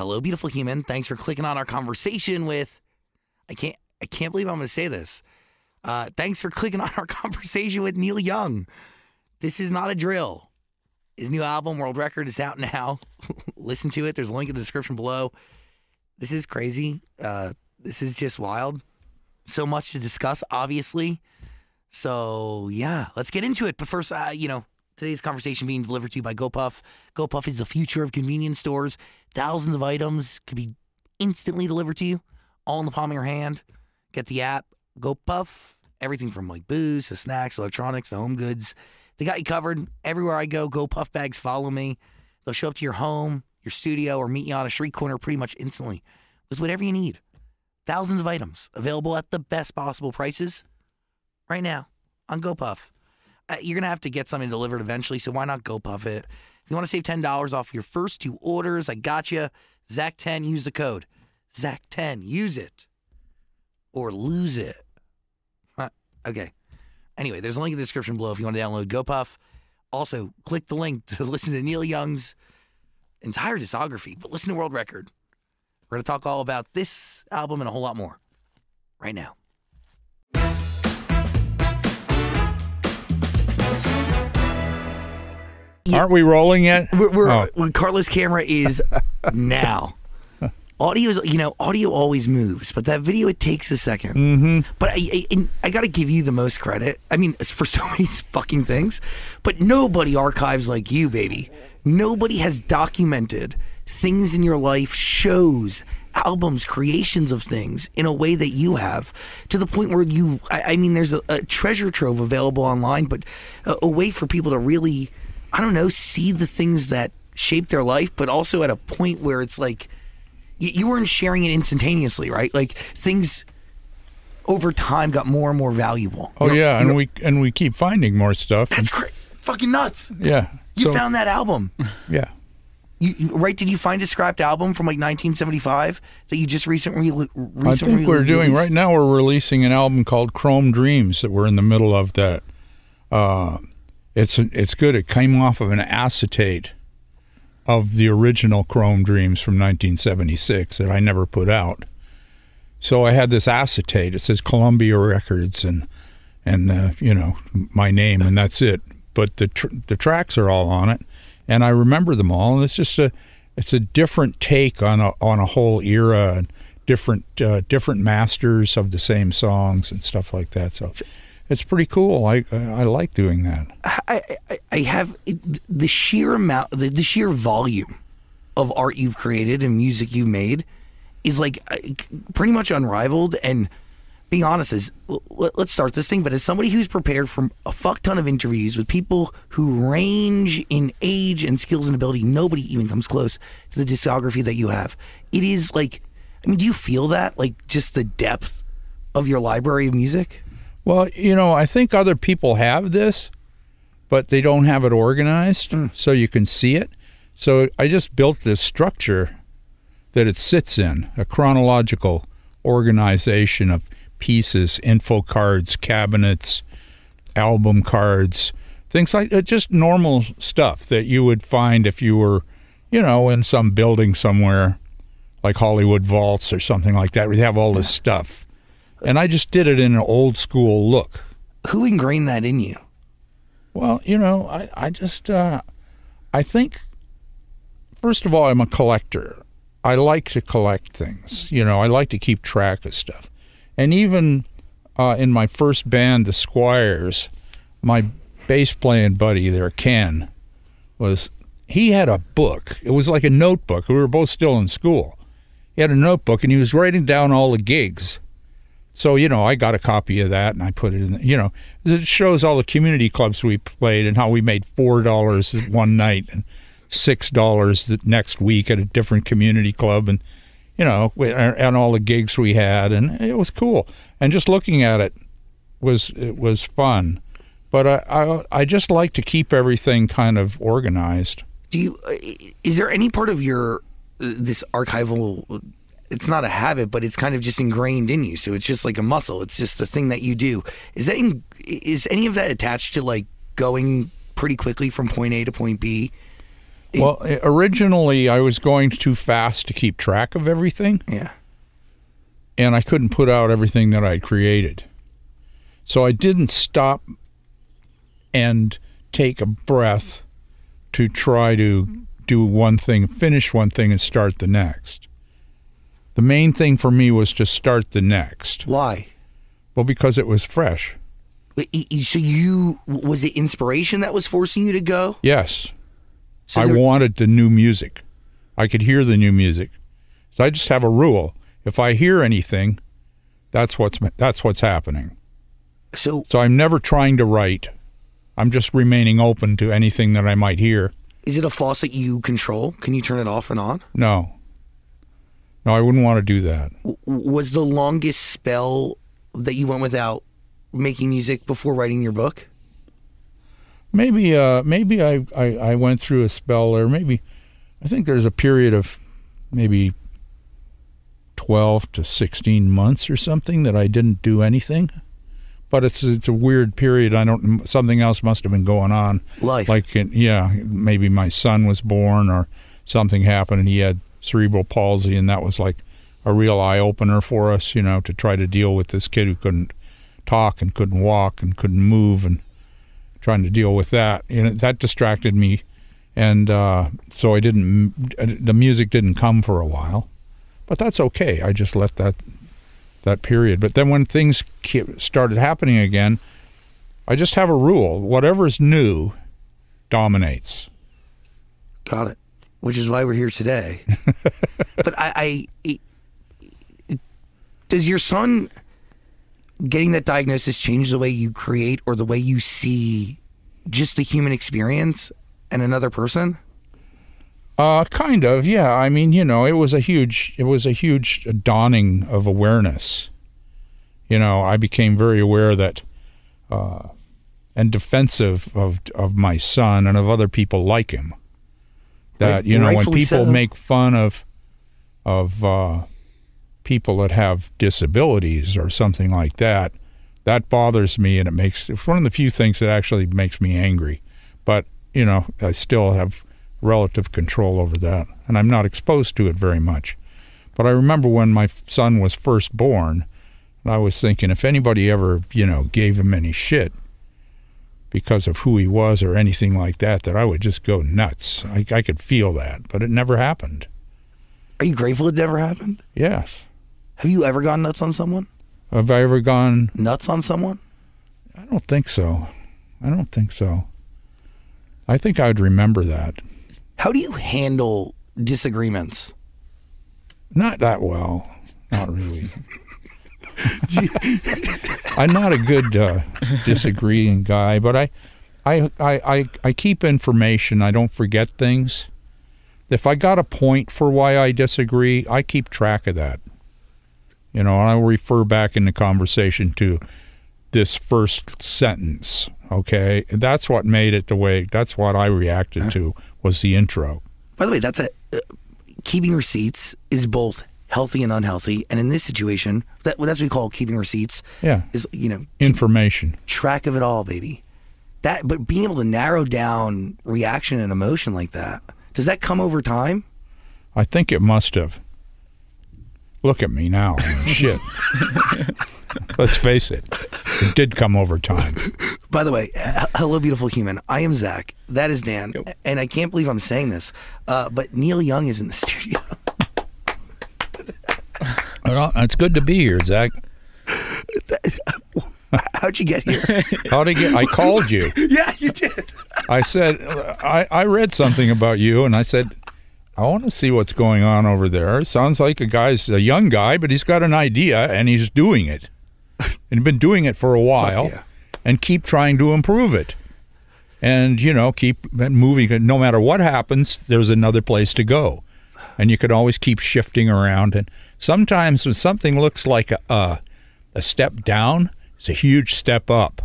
hello, beautiful human. Thanks for clicking on our conversation with, I can't believe I'm going to say this. Thanks for clicking on our conversation with Neil Young. This is not a drill. His new album, World Record, is out now. Listen to it. There's a link in the description below. This is crazy. This is just wild. So much to discuss, obviously. So, yeah, let's get into it. But first, today's conversation being delivered to you by GoPuff. GoPuff is the future of convenience stores. Thousands of items could be instantly delivered to you, all in the palm of your hand. Get the app, GoPuff. Everything from like booze to snacks, electronics to home goods. They got you covered. Everywhere I go, GoPuff bags follow me. They'll show up to your home, your studio, or meet you on a street corner pretty much instantly with whatever you need. Thousands of items available at the best possible prices right now on GoPuff. You're going to have to get something delivered eventually, so why not GoPuff it? If you want to save $10 off your first 2 orders, I got you. Zach10, use the code. Zach10, use it. Or lose it. Okay. Anyway, there's a link in the description below if you want to download GoPuff. Also, click the link to listen to Neil Young's entire discography, but listen to World Record. We're going to talk all about this album and a whole lot more right now. Aren't we rolling yet? Carlos' camera is now. Audio always moves, but that video, it takes a second. Mm-hmm. But I got to give you the most credit. I mean, for so many fucking things, but nobody archives like you, baby. Nobody has documented things in your life, shows, albums, creations of things in a way that you have, to the point where there's a treasure trove available online, but a way for people to really, see the things that shape their life, but also at a point where it's like, you weren't sharing it instantaneously, right? Like, things over time got more and more valuable. And we keep finding more stuff. That's fucking nuts. Yeah. You found that album. Yeah. Did you find a scrapped album from like 1975 that you just recently I think we're doing right now. We're releasing an album called Chrome Dreams that we're in the middle of. That it's good. It came off of an acetate of the original Chrome Dreams from 1976 that I never put out. So I had this acetate. It says Columbia Records and my name, and that's it. But the tracks are all on it, and I remember them all. And it's just it's a different take on a whole era, and different masters of the same songs and stuff like that. So it's pretty cool. I like doing that. I have the sheer amount, the sheer volume of art you've created and music you've made is like pretty much unrivaled. And being honest, let's start this thing. But as somebody who's prepared for a fuck ton of interviews with people who range in age and skills and ability, nobody even comes close to the discography that you have. It is like, do you feel that, like, just the depth of your library of music? Well, I think other people have this, but they don't have it organized so you can see it. So I just built this structure that it sits in, a chronological organization of pieces, info cards, cabinets, album cards, things like just normal stuff that you would find if you were, in some building somewhere like Hollywood Vaults or something like that. We have all this stuff. And I just did it in an old school look. Who ingrained that in you? Well, I think, first of all, I'm a collector. I like to collect things. I like to keep track of stuff. And even in my first band, the Squires, my bass playing buddy there, Ken, he had a book. It was like a notebook. We were both still in school. He had a notebook, and he was writing down all the gigs. So, I got a copy of that, and I put it in, it shows all the community clubs we played and how we made $4 one night and $6 the next week at a different community club, and, and all the gigs we had, and it was cool. And just looking at it was fun. But I just like to keep everything kind of organized. Is there any part of this archival, it's not a habit, but it's kind of just ingrained in you, so it's just like a muscle, it's just a thing that you do. Is any of that attached to like going pretty quickly from point A to point B? Well, originally I was going too fast to keep track of everything. Yeah. And I couldn't put out everything that I'd created. So I didn't stop and take a breath to try to do one thing, finish one thing, and start the next. The main thing for me was to start the next. Why? Well, because it was fresh. So was it inspiration that was forcing you to go? Yes. So I wanted the new music. I could hear the new music. So I just have a rule. If I hear anything, that's what's happening. So I'm never trying to write. I'm just remaining open to anything that I might hear. Is it a faucet you control? Can you turn it off and on? No. No, I wouldn't want to do that. Was the longest spell that you went without making music before writing your book? Maybe I went through a spell, or maybe I think there's a period of maybe 12 to 16 months or something that I didn't do anything. But it's a weird period. Something else must have been going on. Life. Like, maybe my son was born or something happened and he had cerebral palsy, and that was like a real eye-opener for us, to try to deal with this kid who couldn't talk and couldn't walk and couldn't move, and trying to deal with that. That distracted me, and so the music didn't come for a while. But that's okay. I just let that period. But then when things started happening again, I just have a rule. Whatever's new dominates. Got it. Which is why we're here today. But does your son getting that diagnosis change the way you create or the way you see just the human experience and another person? Kind of, yeah. I mean, it was a huge dawning of awareness. I became very aware that, and defensive of my son and of other people like him. That, when people make fun of people that have disabilities or something like that, that bothers me, and it's one of the few things that actually makes me angry. But, I still have relative control over that, and I'm not exposed to it very much. But I remember when my son was first born, I was thinking if anybody ever, gave him any shit because of who he was or anything like that, that I would just go nuts. I could feel that, but it never happened. Are you grateful it never happened? Yes. Have you ever gone nuts on someone? Have I ever gone nuts on someone? I don't think so. I think I would remember that. How do you handle disagreements? Not that well. Not really. I'm not a good disagreeing guy, but I keep information. I don't forget things. If I got a point for why I disagree, I keep track of that. And I'll refer back in the conversation to this first sentence, okay? That's what made it that's what I reacted to, was the intro. By the way, keeping receipts is both healthy and unhealthy, and in this situation, that's what we call keeping receipts. Yeah. Is, information. Track of it all, baby. But being able to narrow down reaction and emotion like that, does that come over time? I think it must have. Look at me now. Shit. Let's face it. It did come over time. By the way, hello, beautiful human. I am Zach. That is Dan. Yep. And I can't believe I'm saying this, but Neil Young is in the studio. Well, it's good to be here, Zach. How'd you get here? I called you. Yeah, you did. I said, I read something about you, and I said, I want to see what's going on over there. Sounds like a young guy, but he's got an idea, and he's doing it. And he's been doing it for a while, and keep trying to improve it. And, keep moving. No matter what happens, there's another place to go. And you can always keep shifting around. And sometimes when something looks like a step down, it's a huge step up.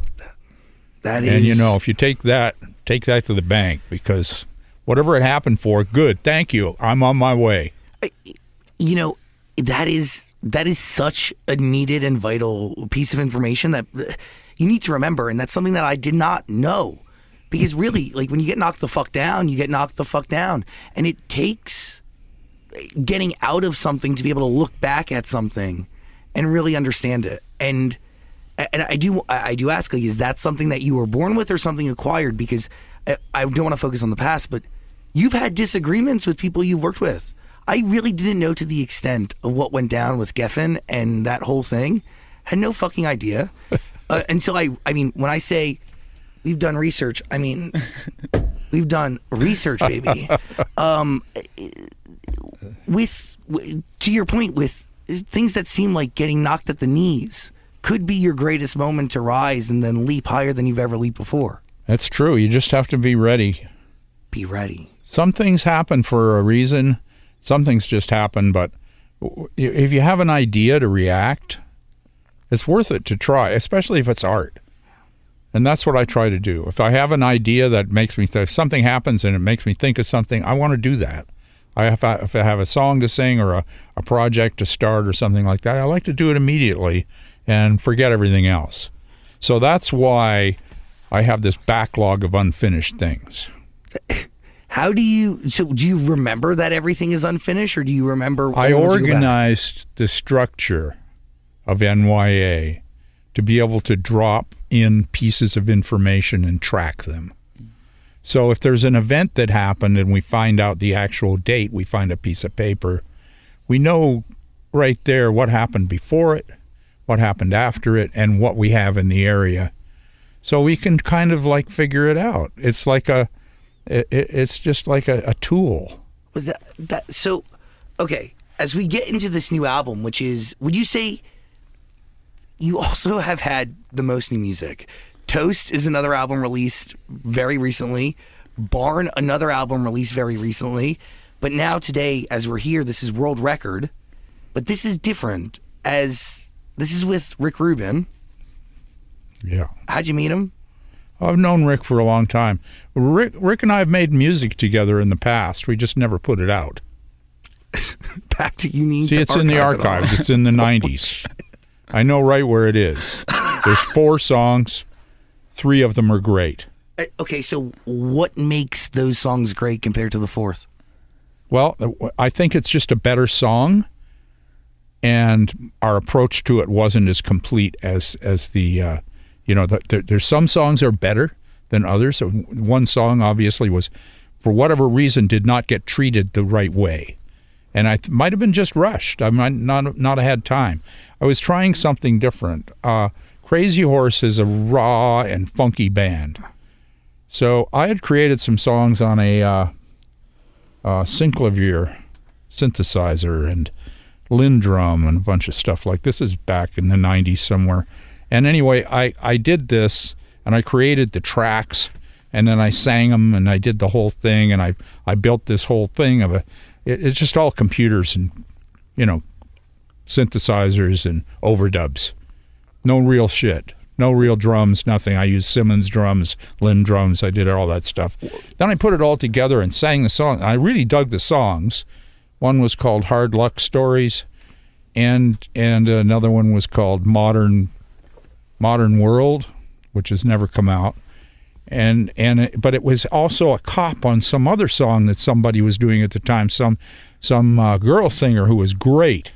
That is. And, if you take that to the bank, because whatever it happened for, good, thank you, I'm on my way. That is such a needed and vital piece of information that you need to remember, and that's something that I did not know. Because really, like when you get knocked the fuck down, you get knocked the fuck down. And it takes getting out of something to be able to look back at something and really understand it. And I do ask, like, is that something that you were born with or something acquired? Because I don't want to focus on the past, but you've had disagreements with people you've worked with. I really didn't know to the extent of what went down with Geffen and that whole thing. Had no fucking idea until I mean, when I say we've done research, I mean, we've done research, baby. To your point, with things that seem like getting knocked at the knees could be your greatest moment to rise and then leap higher than you've ever leaped before. That's true. You just have to be ready. Be ready. Some things happen for a reason. Some things just happen, but if you have an idea to react, it's worth it to try, especially if it's art. And that's what I try to do. If I have an idea that makes me, if something happens and it makes me think of something, I want to do that. If I have a song to sing or a project to start or something like that, I like to do it immediately and forget everything else. So that's why I have this backlog of unfinished things. How do you remember that everything is unfinished, or do you remember? I organized the structure of NYA to be able to drop in pieces of information and track them. So if there's an event that happened and we find out the actual date, we find a piece of paper, we know right there what happened before it, what happened after it, and what we have in the area. So we can kind of like figure it out. It's like it's just like a tool. Was so? Okay, as we get into this new album, which is, would you say you also have had the most new music? Toast is another album released very recently. Barn, another album released very recently. But now today, as we're here, this is World Record. But this is different, as this is with Rick Rubin. Yeah. How'd you meet him? I've known Rick for a long time. Rick and I have made music together in the past. We just never put it out. Back to you need See, to it's in the archives. It's in the 90s. I know right where it is. There's 4 songs. 3 of them are great. Okay, so what makes those songs great compared to the 4th? Well, I think it's just a better song, and our approach to it wasn't as complete as the, there's some songs are better than others. One song obviously was, for whatever reason, did not get treated the right way. And I might have been just rushed. I might not have had time. I was trying something different. Crazy Horse is a raw and funky band. So I had created some songs on a synclavier synthesizer and Lindrum and a bunch of stuff like this. Is back in the 90s somewhere. And anyway, I did this, and I created the tracks, and then I sang them, and I did the whole thing, and I built this whole thing of it's just all computers and, synthesizers and overdubs. No real shit. No real drums, nothing. I used Simmons drums, Lynn drums. I did all that stuff. Then I put it all together and sang the song. I really dug the songs. One was called Hard Luck Stories, and another one was called Modern World, which has never come out. But it was also a cop on some other song that somebody was doing at the time. Some girl singer who was great.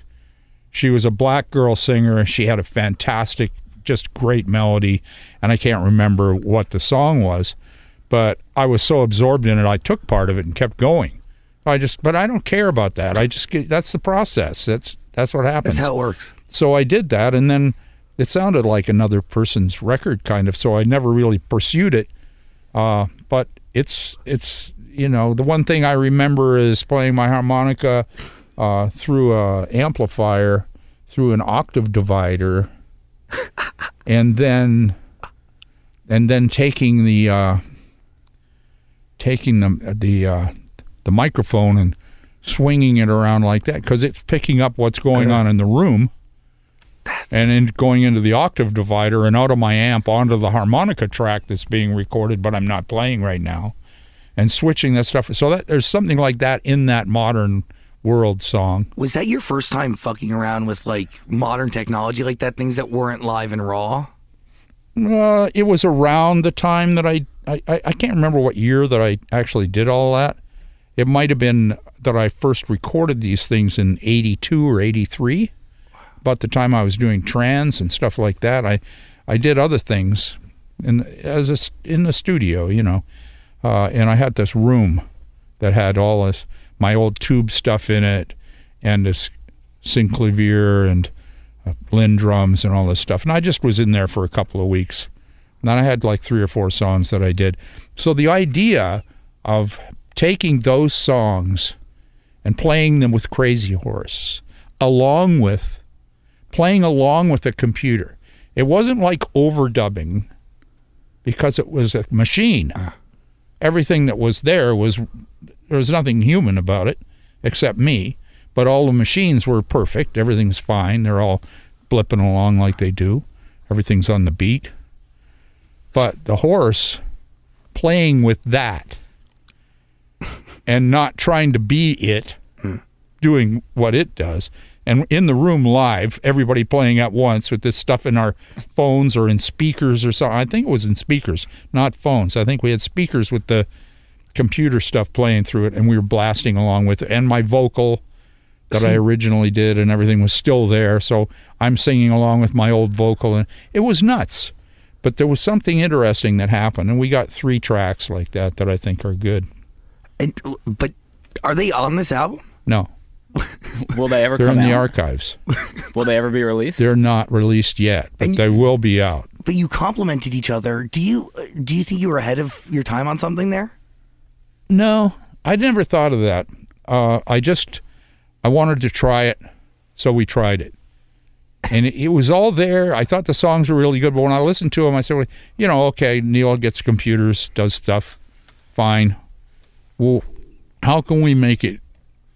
She was a black girl singer, and she had a fantastic, just great melody, and I can't remember what the song was, but I was so absorbed in it, I took part of it and kept going. But I don't care about that. That's the process. That's what happens. That's how it works. So I did that, and then it sounded like another person's record, kind of, so I never really pursued it. But it's the one thing I remember is playing my harmonica through a amplifier, through an octave divider, and then taking the microphone and swinging it around like that, because it's picking up what's going on in the room, and then going into the octave divider and out of my amp onto the harmonica track that's being recorded, but I'm not playing right now, and switching that stuff. So there's something like that in that Modern World song. Was that your first time fucking around with like modern technology like that, things that weren't live and raw? It was around the time that I I can't remember what year that I actually did all that. It might have been that I first recorded these things in 82 or 83. About the time I was doing trans and stuff like that. I did other things in the studio, you know. And I had this room that had all this, my old tube stuff in it, and this synclavier and Lynn drums and all this stuff. And I just was in there for a couple of weeks. And then I had like 3 or 4 songs that I did. So the idea of taking those songs and playing them with Crazy Horse, playing along with a computer. It wasn't like overdubbing because it was a machine. Everything that was there was nothing human about it except me, but all the machines were perfect. Everything's fine. They're all blipping along like they do. Everything's on the beat. But the horse playing with that and not trying to be it, doing what it does, and in the room live, everybody playing at once with this stuff in our phones or in speakers or something. I think it was in speakers, not phones. I think we had speakers with the computer stuff playing through it, and we were blasting along with it. And my vocal that I originally did and everything was still there, so I'm singing along with my old vocal. And it was nuts. But there was something interesting that happened, and we got 3 tracks like that I think are good. But are they on this album? No. Will they ever They're come in out? the archives. Will they ever be released? They're not released yet, but they will be out. But you complimented each other. Do you think you were ahead of your time on something there? No, I never thought of that. I wanted to try it, so we tried it. And it was all there. I thought the songs were really good, but when I listened to them, I said, well, you know, okay, Neil gets computers, does stuff, fine. Well, how can we make it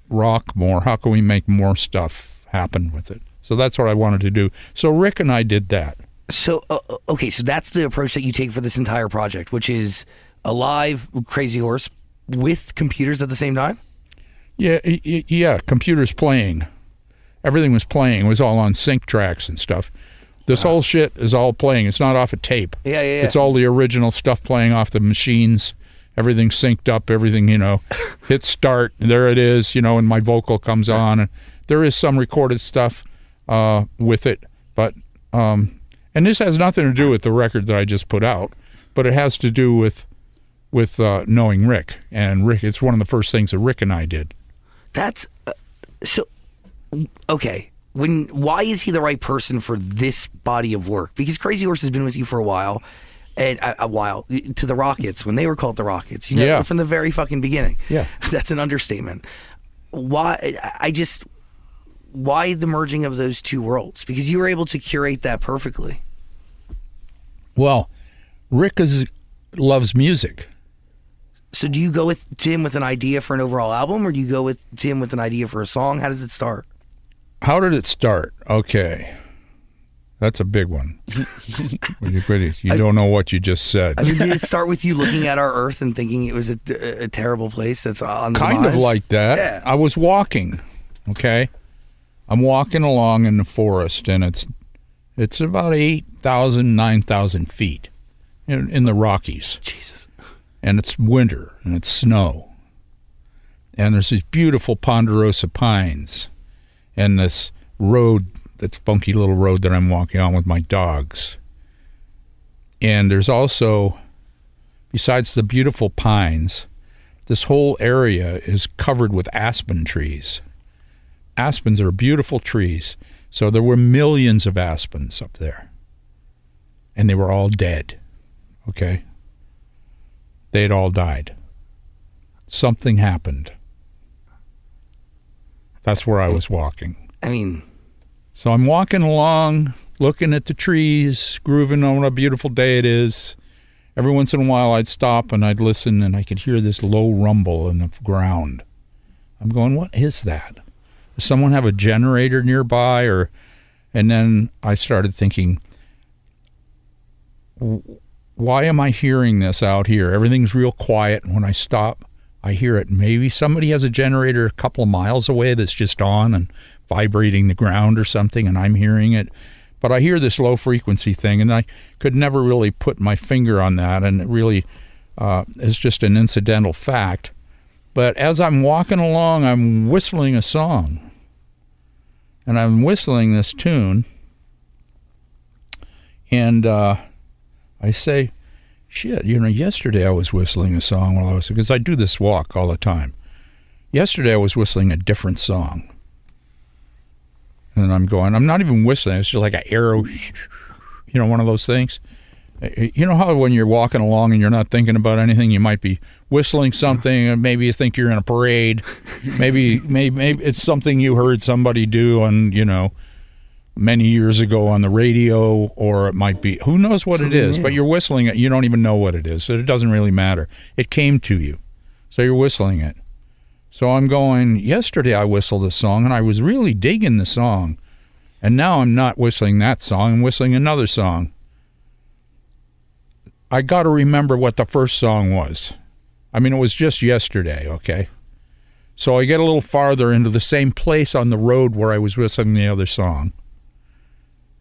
rock more? How can we make more stuff happen with it? So that's what I wanted to do. So Rick and I did that. So, okay, so that's the approach that you take for this entire project, which is a live Crazy Horse with computers at the same time? Yeah, computers playing. Everything was playing. It was all on sync tracks and stuff. This whole shit is all playing. It's not off a tape. Yeah. It's all the original stuff playing off the machines. Everything's synced up. Everything, you know, hit start. There it is, you know, and my vocal comes on. And there is some recorded stuff with it. But, and this has nothing to do with the record that I just put out, but it has to do with knowing Rick. And Rick, it's one of the first things that Rick and I did. That's, so, okay. Why is he the right person for this body of work? Because Crazy Horse has been with you for a while. And a while to the Rockets when they were called the Rockets, you know, from the very fucking beginning. Yeah, that's an understatement. Why the merging of those two worlds? Because you were able to curate that perfectly. Well, Rick loves music. So do you go to him with an idea for an overall album, or do you go to him with an idea for a song? How does it start? How did it start? Okay. That's a big one. You don't know what you just said. I mean, did it start with you looking at our Earth and thinking it was a terrible place that's on the kind demise? of like that. Yeah. I was walking, okay? I'm walking along in the forest, and it's about 8,000, 9,000 feet in the Rockies. Jesus. And it's winter, and it's snow. And there's these beautiful ponderosa pines and this road, that funky little road that I'm walking on with my dogs. And there's also, besides the beautiful pines, this whole area is covered with aspen trees. Aspens are beautiful trees. So there were millions of aspens up there. And they were all dead, okay? They had all died. Something happened. That's where I was walking. I mean... So I'm walking along, looking at the trees, grooving on what a beautiful day it is. Every once in a while I'd stop and I'd listen, and I could hear this low rumble in the ground. I'm going, what is that? Does someone have a generator nearby? And then I started thinking, why am I hearing this out here? Everything's real quiet, and when I stop, I hear it. Maybe somebody has a generator a couple of miles away that's just on and vibrating the ground or something, and I'm hearing it. But I hear this low frequency thing, and I could never really put my finger on that, and it really is just an incidental fact. But as I'm walking along, I'm whistling a song. And I'm whistling this tune. And I say, shit, yesterday I was whistling a song while I was, because I do this walk all the time. Yesterday I was whistling a different song. And I'm going, I'm not even whistling. It's just like an arrow, one of those things. You know how when you're walking along and you're not thinking about anything, you might be whistling something, and maybe you think you're in a parade. maybe it's something you heard somebody do on, many years ago on the radio, or it might be, who knows what it is, but you're whistling it. You don't even know what it is, so it doesn't really matter. It came to you, so you're whistling it. So I'm going, yesterday I whistled a song, and I was really digging the song, and now I'm not whistling that song. I'm whistling another song. I got to remember what the first song was. I mean, it was just yesterday, okay? So I get a little farther into the same place on the road where I was whistling the other song,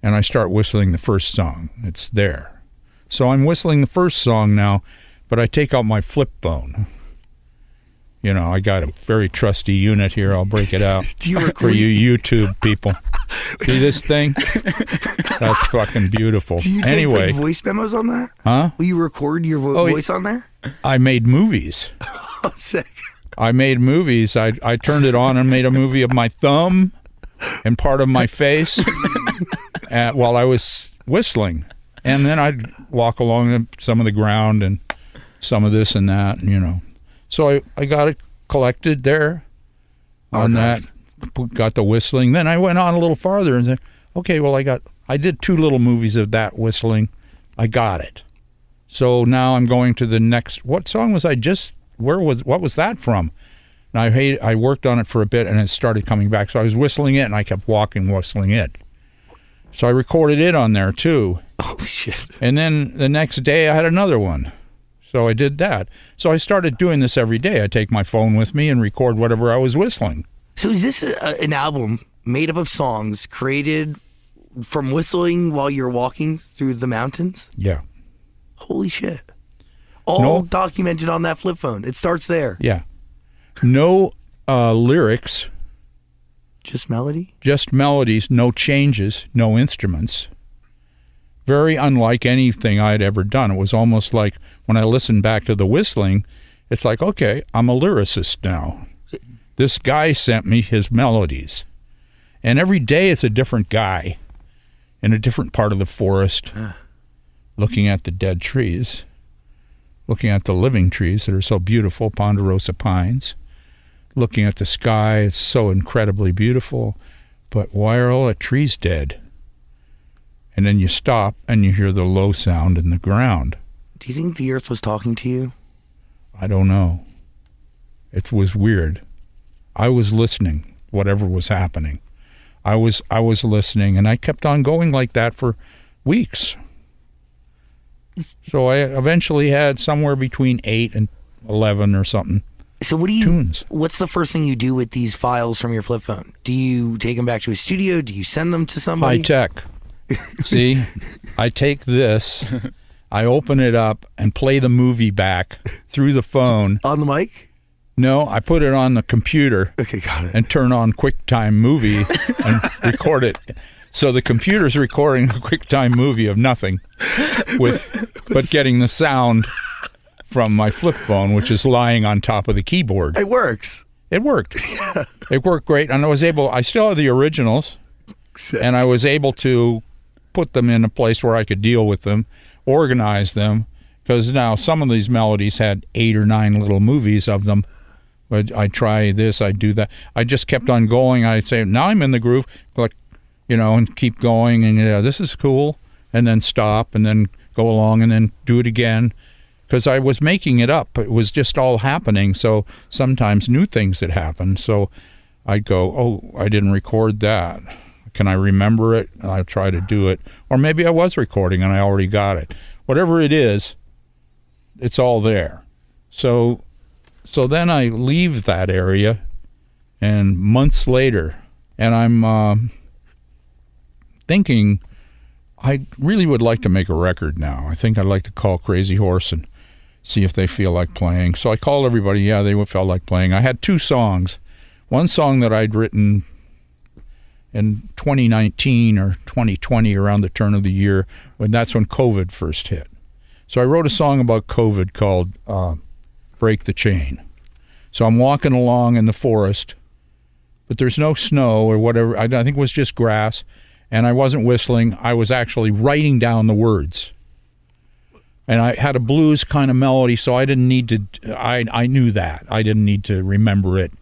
and I start whistling the first song. It's there. So I'm whistling the first song now, but I take out my flip phone. I got a very trusty unit here. I'll break it out for you YouTube people. See this thing? That's fucking beautiful. Do you take like, voice memos on that? Huh? Will you record your voice on there? I made movies. Oh, sick. I made movies. I turned it on and made a movie of my thumb and part of my face while I was whistling. And then I'd walk along some of the ground and some of this and that, So I got it collected there on that, got the whistling. Then I went on a little farther and said, okay, well, I did 2 little movies of that whistling. I got it. So now I'm going to the next, what song was what was that from? And I worked on it for a bit and it started coming back. So I was whistling it and I kept whistling it. So I recorded it on there too. Holy shit. And then the next day I had another one. So I did that. So I started doing this every day. I take my phone with me and record whatever I was whistling. So is this an album made up of songs created from whistling while you're walking through the mountains? Yeah. Holy shit. All documented on that flip phone. It starts there. Yeah. No lyrics. Just melody? Just melodies, no changes, no instruments. Very unlike anything I'd ever done. It was almost like when I listened back to the whistling, it's like, okay, I'm a lyricist now. This guy sent me his melodies. And every day it's a different guy in a different part of the forest, looking at the dead trees, looking at the living trees that are so beautiful, ponderosa pines, looking at the sky, it's so incredibly beautiful, but why are all the trees dead? And then you stop and you hear the low sound in the ground. Do you think the earth was talking to you? I don't know. It was weird. I was listening, whatever was happening. I was listening, and I kept on going like that for weeks. So I eventually had somewhere between 8 and 11 or something. So what's the first thing you do with these files from your flip phone? Do you take them back to a studio? Do you send them to somebody? High tech. See, I take this, I open it up and play the movie back through the phone. On the mic? No, I put it on the computer. Okay, got it. And turn on QuickTime Movie and record it. So the computer's recording a QuickTime Movie of nothing, but getting the sound from my flip phone, which is lying on top of the keyboard. It works. It worked. Yeah. It worked great, and I still have the originals, and I was able to put them in a place where I could deal with them, organize them, because now some of these melodies had 8 or 9 little movies of them. But I try this, I do that. I just kept on going. I'd say, now I'm in the groove, like, and keep going, and yeah, this is cool, and then stop, and then go along, and then do it again, because I was making it up. It was just all happening, so sometimes new things had happened. So I'd go, oh, I didn't record that. Can I remember it? I'll try to do it. Or maybe I was recording and I already got it. Whatever it is, it's all there. So then I leave that area, and months later, and I'm thinking I really would like to make a record now. I think I'd like to call Crazy Horse and see if they feel like playing. So I called everybody. Yeah, they felt like playing. I had 2 songs. One song that I'd written in 2019 or 2020, around the turn of the year, that's when COVID first hit. So I wrote a song about COVID called Break the Chain. So I'm walking along in the forest, but there's no snow or whatever. I think it was just grass, and I wasn't whistling. I was actually writing down the words. And I had a blues kind of melody, so I didn't need to, I knew that. I didn't need to remember it.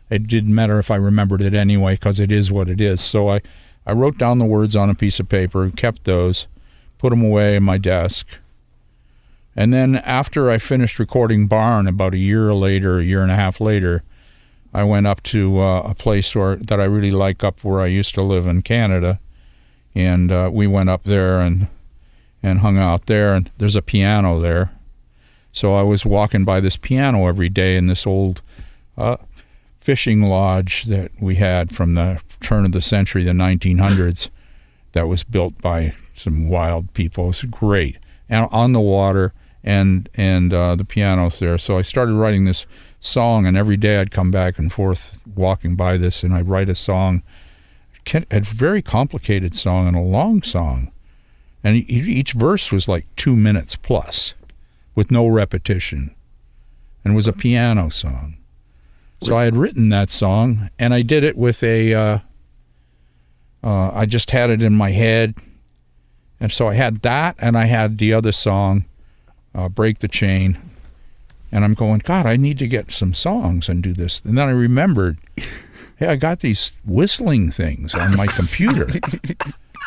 It didn't matter if I remembered it anyway, because it is what it is. So I wrote down the words on a piece of paper, kept those, put them away in my desk. And then after I finished recording Barn, about a year later, a year and a half later, I went up to a place that I really like up where I used to live in Canada. And we went up there and hung out there, and there's a piano there. So I was walking by this piano every day in this old fishing lodge that we had from the turn of the century, the 1900s, that was built by some wild people. It was great. And on the water, and the piano's there. So I started writing this song, and every day I'd come back and forth walking by this, and I'd write a song, a very complicated song and a long song. And each verse was like 2 minutes plus, with no repetition, and it was a piano song. So I had written that song, and I did it with I just had it in my head. And so I had that, and I had the other song, Break the Chain. And I'm going, God, I need to get some songs and do this. And then I remembered, hey, I got these whistling things on my computer.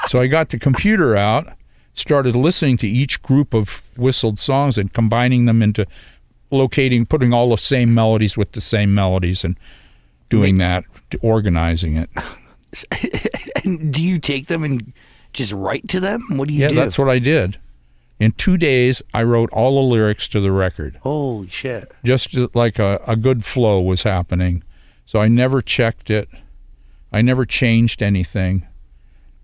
So I got the computer out, started listening to each group of whistled songs and combining them into putting all the same melodies with the same melodies and doing that, organizing it. And do you take them and just write to them? What do you do? Yeah, that's what I did. In 2 days, I wrote all the lyrics to the record. Holy shit. Just like a good flow was happening. So I never checked it. I never changed anything.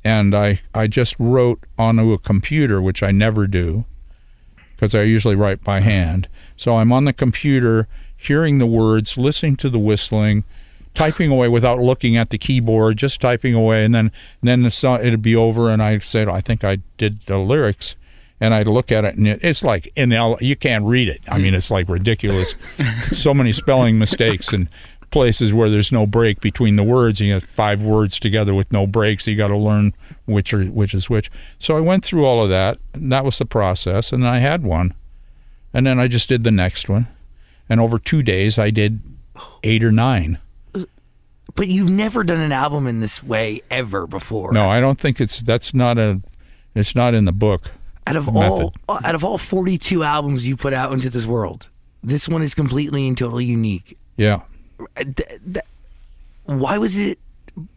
And I just wrote onto a computer, which I never do, because I usually write by hand. So I'm on the computer, hearing the words, listening to the whistling, typing away without looking at the keyboard, just typing away, and then the song, it'd be over, and I said, I think I did the lyrics, and I'd look at it, and it's like, you can't read it. I mean, it's like ridiculous. So many spelling mistakes and places where there's no break between the words. You have 5 words together with no breaks. You got to learn which is which. So I went through all of that, and that was the process, and I had one. And then I just did the next one. And over 2 days, I did 8 or 9. But you've never done an album in this way ever before. No, I don't think it's not in the book. Out of all 42 albums you put out into this world, this one is completely and totally unique. Yeah. Why was it?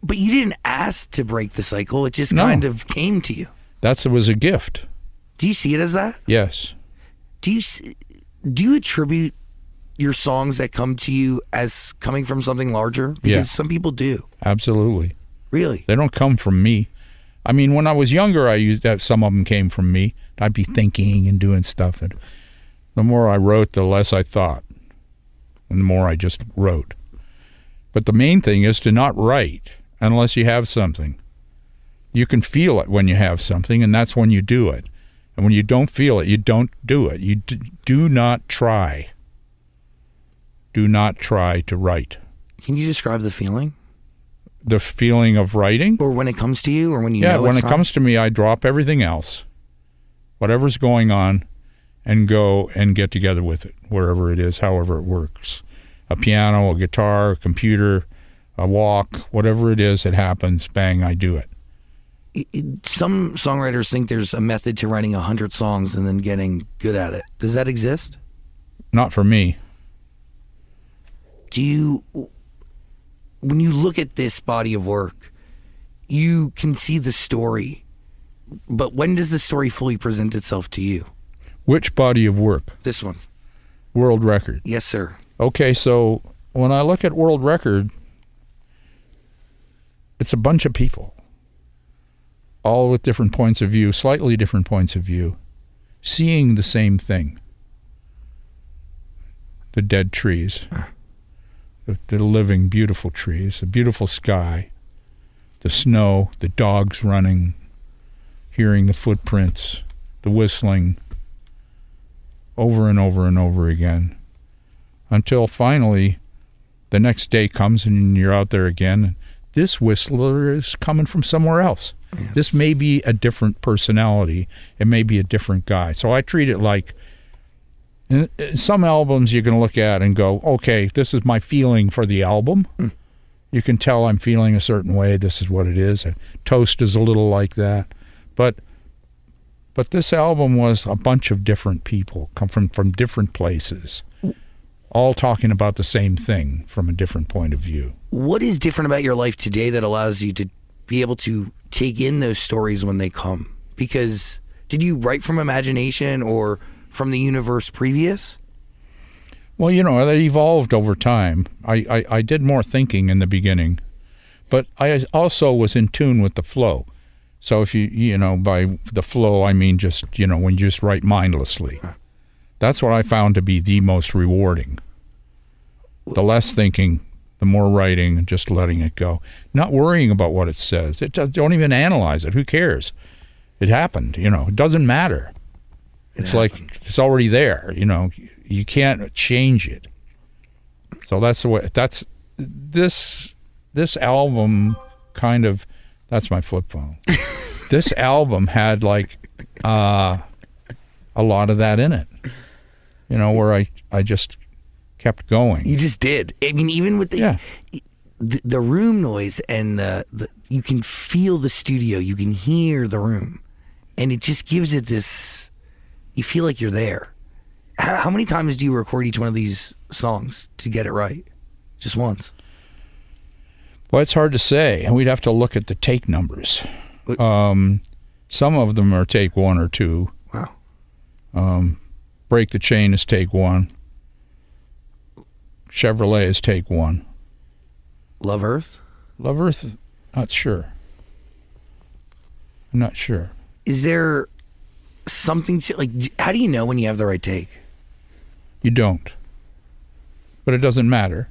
But you didn't ask to break the cycle. It just kind of came to you. It was a gift. Do you see it as that? Yes. Do you attribute your songs that come to you as coming from something larger? Because some people do. Absolutely. Really? They don't come from me. I mean, when I was younger, I used that some of them came from me. I'd be thinking and doing stuff, and the more I wrote, the less I thought, and the more I just wrote. But the main thing is to not write unless you have something. You can feel it when you have something, and that's when you do it. And when you don't feel it, you don't do it. You do not try. Do not try to write. Can you describe the feeling? The feeling of writing? Or when it comes to you, or when you know it's when it comes to me, I drop everything else, whatever's going on, and go and get together with it, wherever it is, however it works. A piano, a guitar, a computer, a walk, whatever it is that happens, bang, I do it. Some songwriters think there's a method to writing 100 songs and then getting good at it. Does that exist? Not for me. When you look at this body of work, you can see the story, but when does the story fully present itself to you? Which body of work? This one. World Record. Yes, sir. Okay, so when I look at World Record, it's a bunch of people, all with different points of view, slightly different points of view, seeing the same thing. the dead trees, the living, beautiful trees, the beautiful sky, the snow, the dogs running, hearing the footprints, the whistling, over and over and over again, until finally the next day comes and you're out there again, and this whistler is coming from somewhere else. Yes. This may be a different personality. It may be a different guy. So I treat it like, in some albums you can look at and go, okay, this is my feeling for the album. You can tell I'm feeling a certain way. This is what it is. Toast is a little like that. But this album was a bunch of different people come from different places, all talking about the same thing from a different point of view. What is different about your life today that allows you to be able to take in those stories when they come? Because did you write from imagination or from the universe previous? Well, you know, that evolved over time. I did more thinking in the beginning, but I also was in tune with the flow. So if you know, by the flow, I mean just, you know, when you just write mindlessly. That's what I found to be the most rewarding. The less thinking, the more writing, and just letting it go. Not worrying about what it says. Don't even analyze it. Who cares? It happened, you know. It doesn't matter. It's like it's already there, you know. You can't change it. So that's the way. That's this album kind of. That's my flip phone. This album had like a lot of that in it. You know, where I just kept going. You just did. I mean, even with the room noise and the you can feel the studio, you can hear the room, and it just gives it this. You feel like you're there. How many times do you record each one of these songs to get it right? Just once? Well, it's hard to say, and we'd have to look at the take numbers. Some of them are take 1 or 2. Wow. Break the Chain is take 1. Chevrolet is take 1. Love Earth? Love Earth, not sure. I'm not sure. Is there something to, like, how do you know when you have the right take? You don't. But it doesn't matter,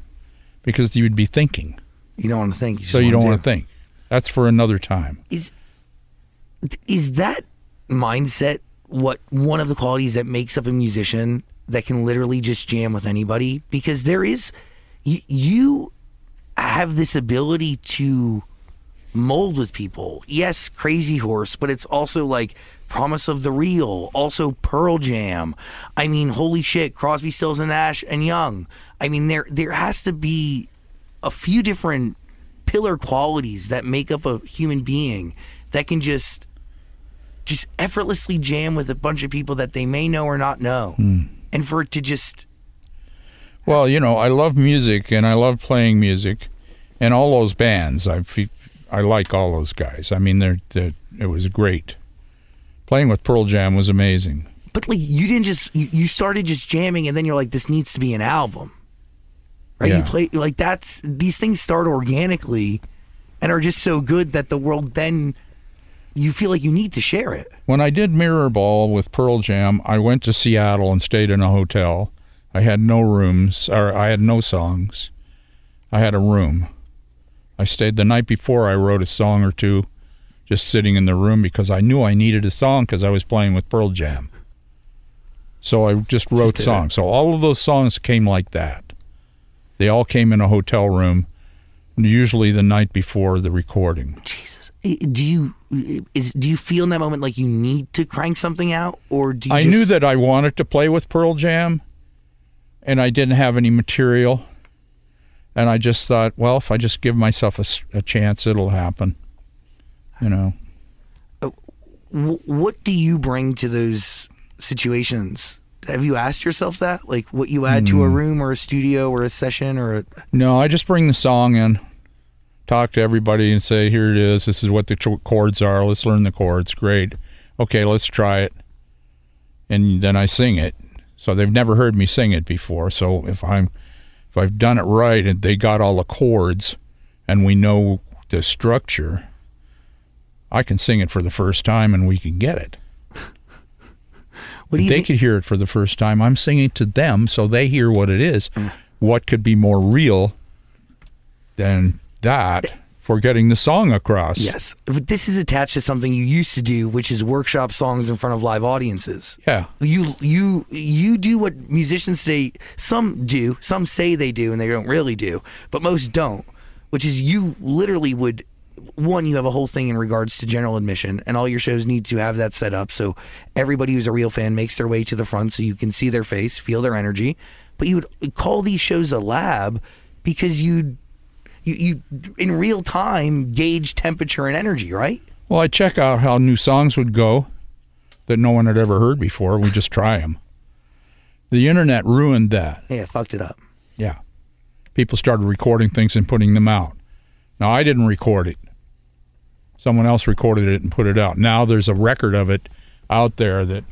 because you would be thinking. You don't want to think. So you don't want to think. That's for another time. Is that mindset what one of the qualities that makes up a musician that can literally just jam with anybody? Because there is, you have this ability to mold with people. Yes, Crazy Horse, but it's also like Promise of the Real, also Pearl Jam. I mean, holy shit, Crosby, Stills and Nash and Young. I mean, there has to be a few different pillar qualities that make up a human being that can just effortlessly jam with a bunch of people that they may know or not know. And for it to just... Well, you know, I love music, and I love playing music, and all those bands, I like all those guys. I mean, it was great. Playing with Pearl Jam was amazing. But like, you didn't just... You started just jamming, and then you're like, this needs to be an album. Right? Yeah. You play... Like, these things start organically and are just so good that the world then... You feel like you need to share it. When I did Mirror Ball with Pearl Jam, I went to Seattle and stayed in a hotel. I had no rooms, or I had no songs. I had a room. I stayed the night before. I wrote a song or two just sitting in the room because I knew I needed a song because I was playing with Pearl Jam. So I just wrote songs. So all of those songs came like that. They all came in a hotel room, usually the night before the recording. Jesus. Do you feel in that moment like you need to crank something out, or do you I knew that I wanted to play with Pearl Jam, and I didn't have any material, and I just thought, well, if I just give myself a chance, it'll happen, you know. What do you bring to those situations? Have you asked yourself that, like what you add to a room or a studio or a session or a... No, I just bring the song in. Talk to everybody and say, here it is. This is what the chords are. Let's learn the chords. Great. Okay, let's try it. And then I sing it. So they've never heard me sing it before. So if I've done it right and they got all the chords and we know the structure, I can sing it for the first time and we can get it. What do you They think? could hear it for the first time. I'm singing to them, so they hear what it is. What could be more real than that for getting the song across? Yes. But this is attached to something you used to do, which is workshop songs in front of live audiences. Yeah. You do what musicians say, some do, some say they do, and they don't really do, but most don't, which is you literally would, one, you have a whole thing in regards to general admission, and all your shows need to have that set up so everybody who's a real fan makes their way to the front so you can see their face, feel their energy. But you would call these shows a lab because you in real time gauge temperature and energy, right? Well, I check out how new songs would go that no one had ever heard before. We just try them. The internet ruined that. Yeah, fucked it up. Yeah. People started recording things and putting them out. Now, I didn't record it. Someone else recorded it and put it out. Now there's a record of it out there that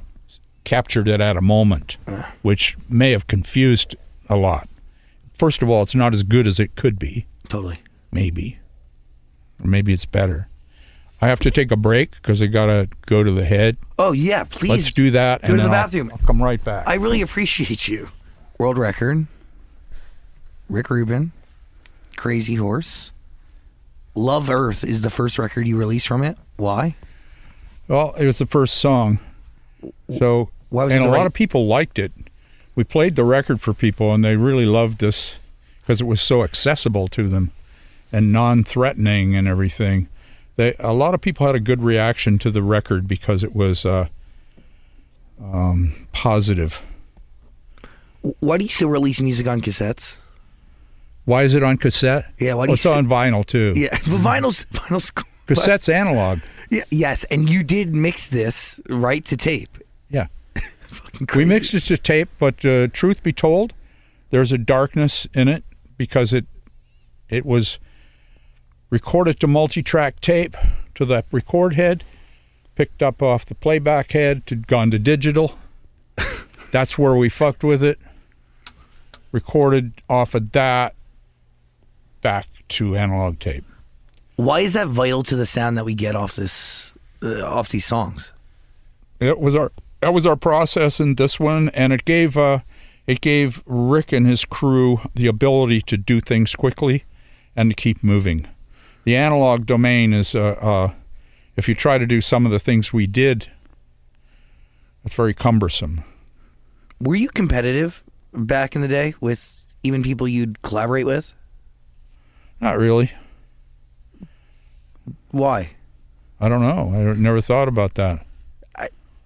captured it at a moment, which may have confused a lot. First of all, it's not as good as it could be. Totally. Maybe. Or maybe it's better. I have to take a break because I got to go to the head. Oh, yeah, please. Let's do that. Go to the bathroom. I'll come right back. I really appreciate you. World record. Rick Rubin. Crazy Horse. Love Earth is the first record you released from it. Why? Well, it was the first song. So, Why was and it a the lot right- of people liked it. We played the record for people, and they really loved this because it was so accessible to them and non-threatening and everything. A lot of people had a good reaction to the record because it was positive. Why do you still release music on cassettes? Why is it on cassette? Yeah, why do Well, you it's on vinyl, too. Yeah, but vinyl's cool. Cassette's analog. Yeah, yes, and you did mix this right to tape. Yeah. Fucking We crazy. mixed it to tape, but truth be told, there's a darkness in it because it was recorded to multi-track tape to the record head, picked up off the playback head, gone to digital. That's where we fucked with it. Recorded off of that back to analog tape. Why is that vital to the sound that we get off this, off these songs? That was our process in this one, and it gave Rick and his crew the ability to do things quickly and to keep moving. The analog domain is, if you try to do some of the things we did, it's very cumbersome. Were you competitive back in the day with even people you'd collaborate with? Not really. Why? I don't know. I never thought about that.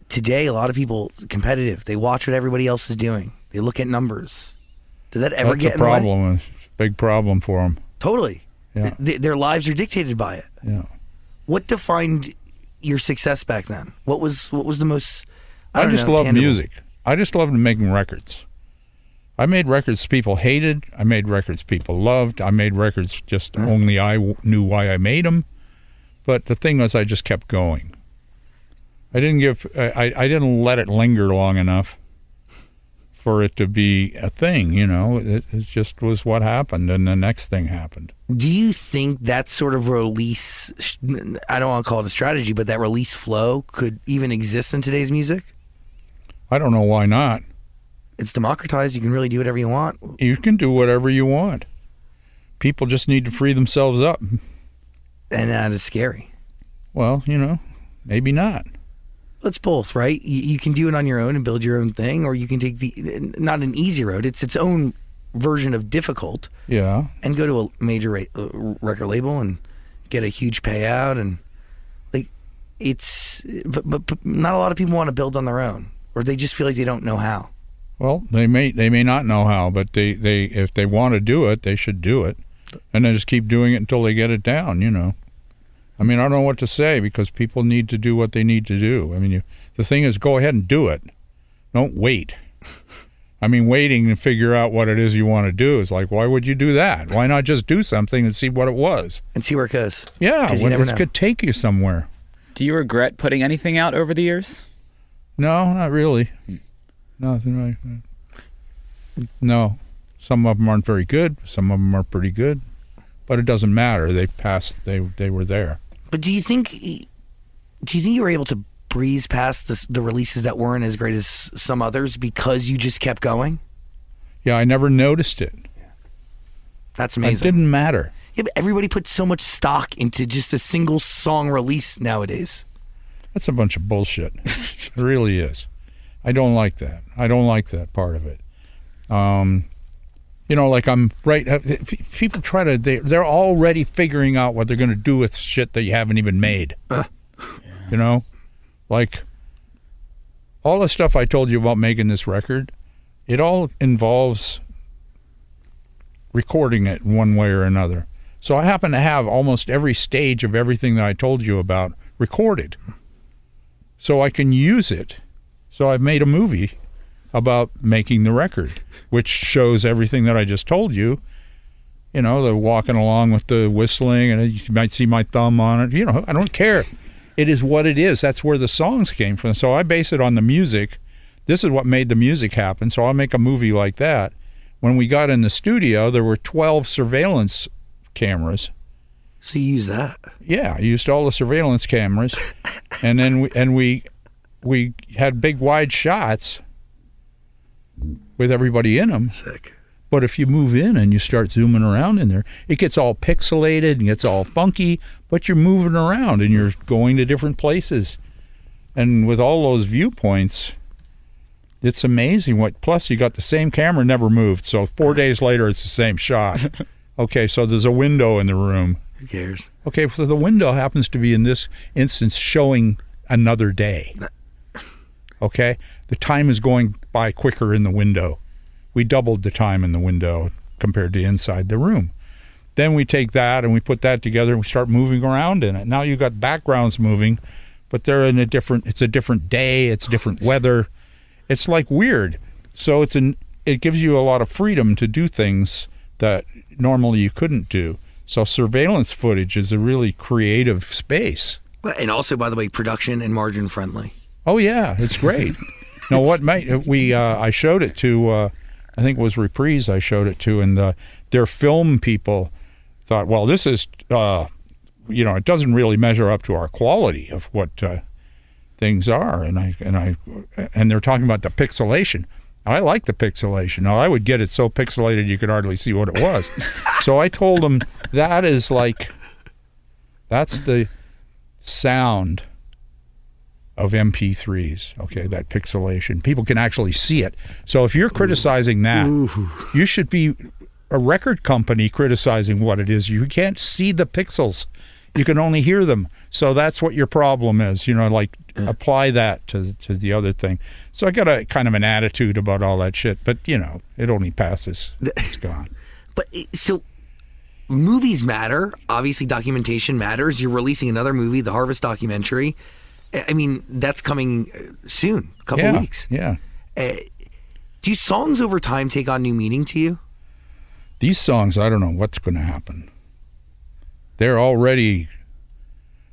Today, a lot of people competitive. They watch what everybody else is doing. They look at numbers. Does that ever That's get a in the way? problem. It's a big problem for them. Totally. Yeah. Their lives are dictated by it. Yeah. What defined your success back then? What was the most? I don't just know, love tangible? music. I just loved making records. I made records people hated. I made records people loved. I made records just only I knew why I made them. But the thing was, I just kept going. I didn't let it linger long enough for it to be a thing. You know, it just was what happened, and the next thing happened. Do you think that sort of release, I don't want to call it a strategy, but that release flow could even exist in today's music? I don't know why not. It's democratized. You can really do whatever you want. You can do whatever you want. People just need to free themselves up. And that is scary. Well, you know, maybe not. It's both, right? You can do it on your own and build your own thing, or you can take not an easy road. It's its own version of difficult. Yeah. And go to a major record label and get a huge payout, and like but not a lot of people want to build on their own, or they just feel like they don't know how. Well, they may not know how, but they if they want to do it, they should do it, and then just keep doing it until they get it down. You know, I mean, I don't know what to say because people need to do what they need to do. I mean, the thing is, go ahead and do it. Don't wait. I mean, waiting to figure out what it is you want to do is like, why would you do that? Why not just do something and see what it was? And see where it goes. Yeah, 'Cause you never know. it could take you somewhere. Do you regret putting anything out over the years? No, not really. Nothing like. No, some of them aren't very good. Some of them are pretty good, but it doesn't matter. They passed. They were there. But do you think you were able to breeze past the releases that weren't as great as some others because you just kept going? Yeah, I never noticed it. That's amazing. It didn't matter. Yeah, but everybody puts so much stock into just a single song release nowadays. That's a bunch of bullshit. It really is. I don't like that. I don't like that part of it. You know, like I'm right. People try to. They're already figuring out what they're going to do with shit that you haven't even made. You know, like all the stuff I told you about making this record. It all involves recording it in one way or another. So I happen to have almost every stage of everything that I told you about recorded. So I can use it. So I've made a movie about making the record, which shows everything that I just told you. You know, the walking along with the whistling, and you might see my thumb on it. You know, I don't care. It is what it is. That's where the songs came from. So I base it on the music. This is what made the music happen. So I'll make a movie like that. When we got in the studio, there were 12 surveillance cameras. So you use that? Yeah, I used all the surveillance cameras, and then we had big wide shots with everybody in them. Sick. But if you move in and you start zooming around in there, it gets all pixelated and gets all funky. But you're moving around and you're going to different places, and with all those viewpoints, it's amazing. What plus you got the same camera never moved. So 4 days later, it's the same shot. Okay, so there's a window in the room. Who cares? Okay, so the window happens to be in this instance showing another day. Okay, the time is going by quicker in the window. We doubled the time in the window compared to inside the room. Then we take that and we put that together and we start moving around in it. Now you got backgrounds moving, but they're in it's a different day, it's different weather. It's like weird. So it gives you a lot of freedom to do things that normally you couldn't do. So surveillance footage is a really creative space. And also, by the way, production and margin friendly. Oh yeah, it's great. Now what I showed it to, I think it was Reprise I showed it to, and their film people thought, well, this is, you know, it doesn't really measure up to our quality of what things are, and they're talking about the pixelation. I like the pixelation. Now I would get it so pixelated you could hardly see what it was. So I told them that's the sound of MP3s. Okay, that pixelation. People can actually see it. So if you're criticizing that, you should be a record company criticizing what it is. You can't see the pixels. You can only hear them. So that's what your problem is. You know, like apply that to the other thing. So I got a kind of an attitude about all that shit, but you know, it only passes. It's gone. But so movies matter. Obviously, documentation matters. You're releasing another movie, the Harvest documentary. I mean, that's coming soon, a couple weeks. Yeah. Do songs over time take on new meaning to you? These songs, I don't know what's going to happen. They're already,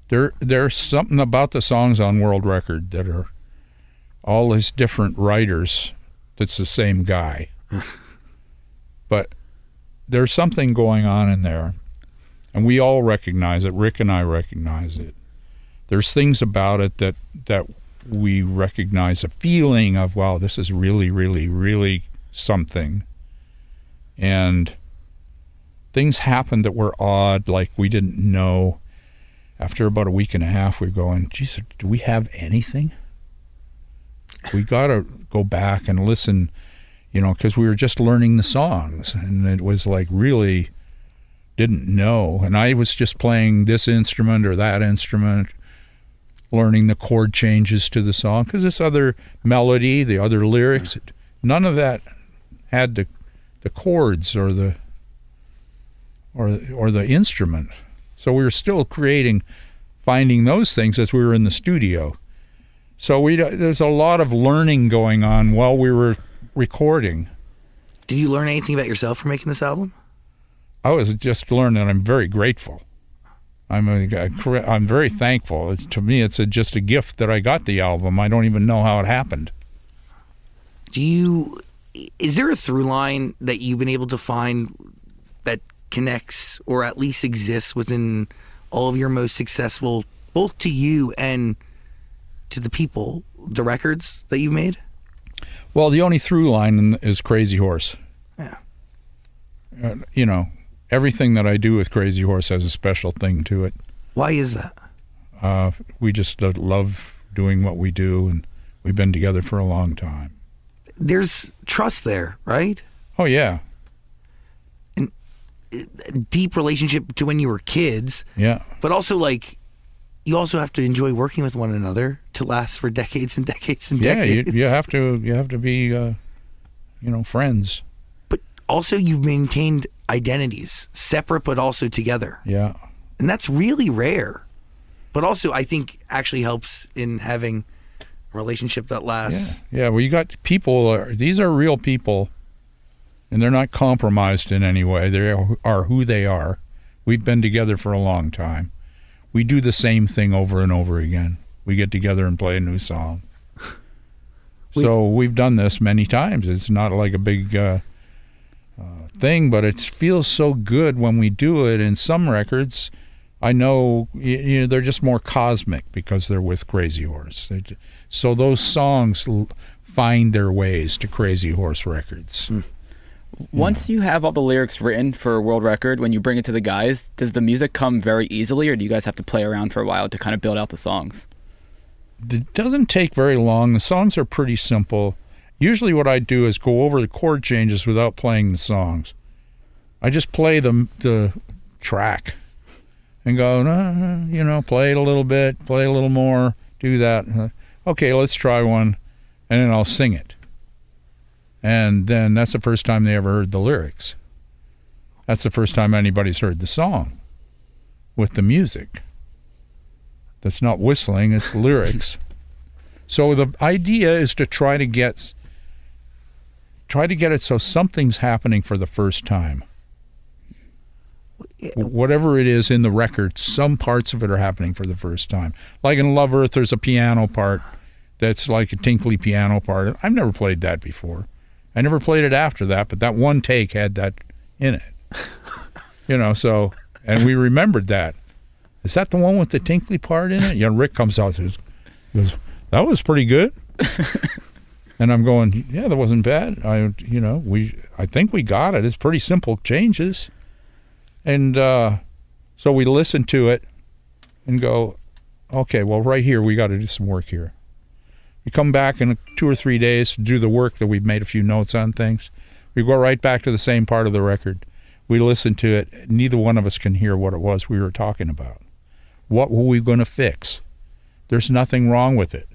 there's something about the songs on World Record that are all these different writers that's the same guy. But there's something going on in there, and we all recognize it. Rick and I recognize it. There's things about it that we recognize a feeling of, wow, this is really, really, really something. And things happened that were odd, like we didn't know. After about a week and a half, we're going, geez, do we have anything? We got to go back and listen, you know, because we were just learning the songs, and it was like really didn't know. And I was just playing this instrument or that instrument, learning the chord changes to the song, because this other melody, the other lyrics, none of that had the chords or the instrument. So we were still finding those things as we were in the studio. So there's a lot of learning going on while we were recording. Did you learn anything about yourself from making this album? I was just learning that I'm very grateful. I'm very thankful. To me, it's just a gift that I got the album. I don't even know how it happened. Is there a through line that you've been able to find that connects or at least exists within all of your most successful, both to you and to the people the records that you've made? Well, the only through line is Crazy Horse. Yeah. You know, everything that I do with Crazy Horse has a special thing to it. Why is that? We just love doing what we do, and we've been together for a long time. There's trust there, right? Oh, yeah. And a deep relationship to when you were kids. Yeah. But also, like, you also have to enjoy working with one another to last for decades and decades and decades. Yeah, you have to be, friends. But also, you've maintained identities, separate but also together. Yeah. And that's really rare. But also, I think, actually helps in having a relationship that lasts. Yeah, well, you got people, these are real people, and they're not compromised in any way. They are who they are. We've been together for a long time. We do the same thing over and over again. We get together and play a new song. So we've done this many times. It's not like a big thing, but it feels so good when we do it. In some records, I know they're just more cosmic because they're with Crazy Horse. So those songs find their ways to Crazy Horse records. Once you have all the lyrics written for a world record, when you bring it to the guys, does the music come very easily, or do you guys have to play around for a while to kind of build out the songs? It doesn't take very long. The songs are pretty simple. Usually what I do is go over the chord changes without playing the songs. I just play the track and go, play it a little bit, play a little more, do that. Okay, let's try one, and then I'll sing it. And then that's the first time they ever heard the lyrics. That's the first time anybody's heard the song with the music. That's not whistling, it's lyrics. So the idea is to try to get it so something's happening for the first time. Whatever it is in the record, some parts of it are happening for the first time. Like in Love Earth, there's a piano part that's like a tinkly piano part. I've never played that before. I never played it after that, but that one take had that in it. So, and we remembered that. Is that the one with the tinkly part in it? Rick comes out and goes, that was pretty good. And I'm going, yeah, that wasn't bad. I think we got it. It's pretty simple changes. And so we listen to it and go, okay, well, right here, we got to do some work here. We come back in 2 or 3 days to do the work that we've made a few notes on things. We go right back to the same part of the record. We listen to it. Neither one of us can hear what it was we were talking about. What were we going to fix? There's nothing wrong with it.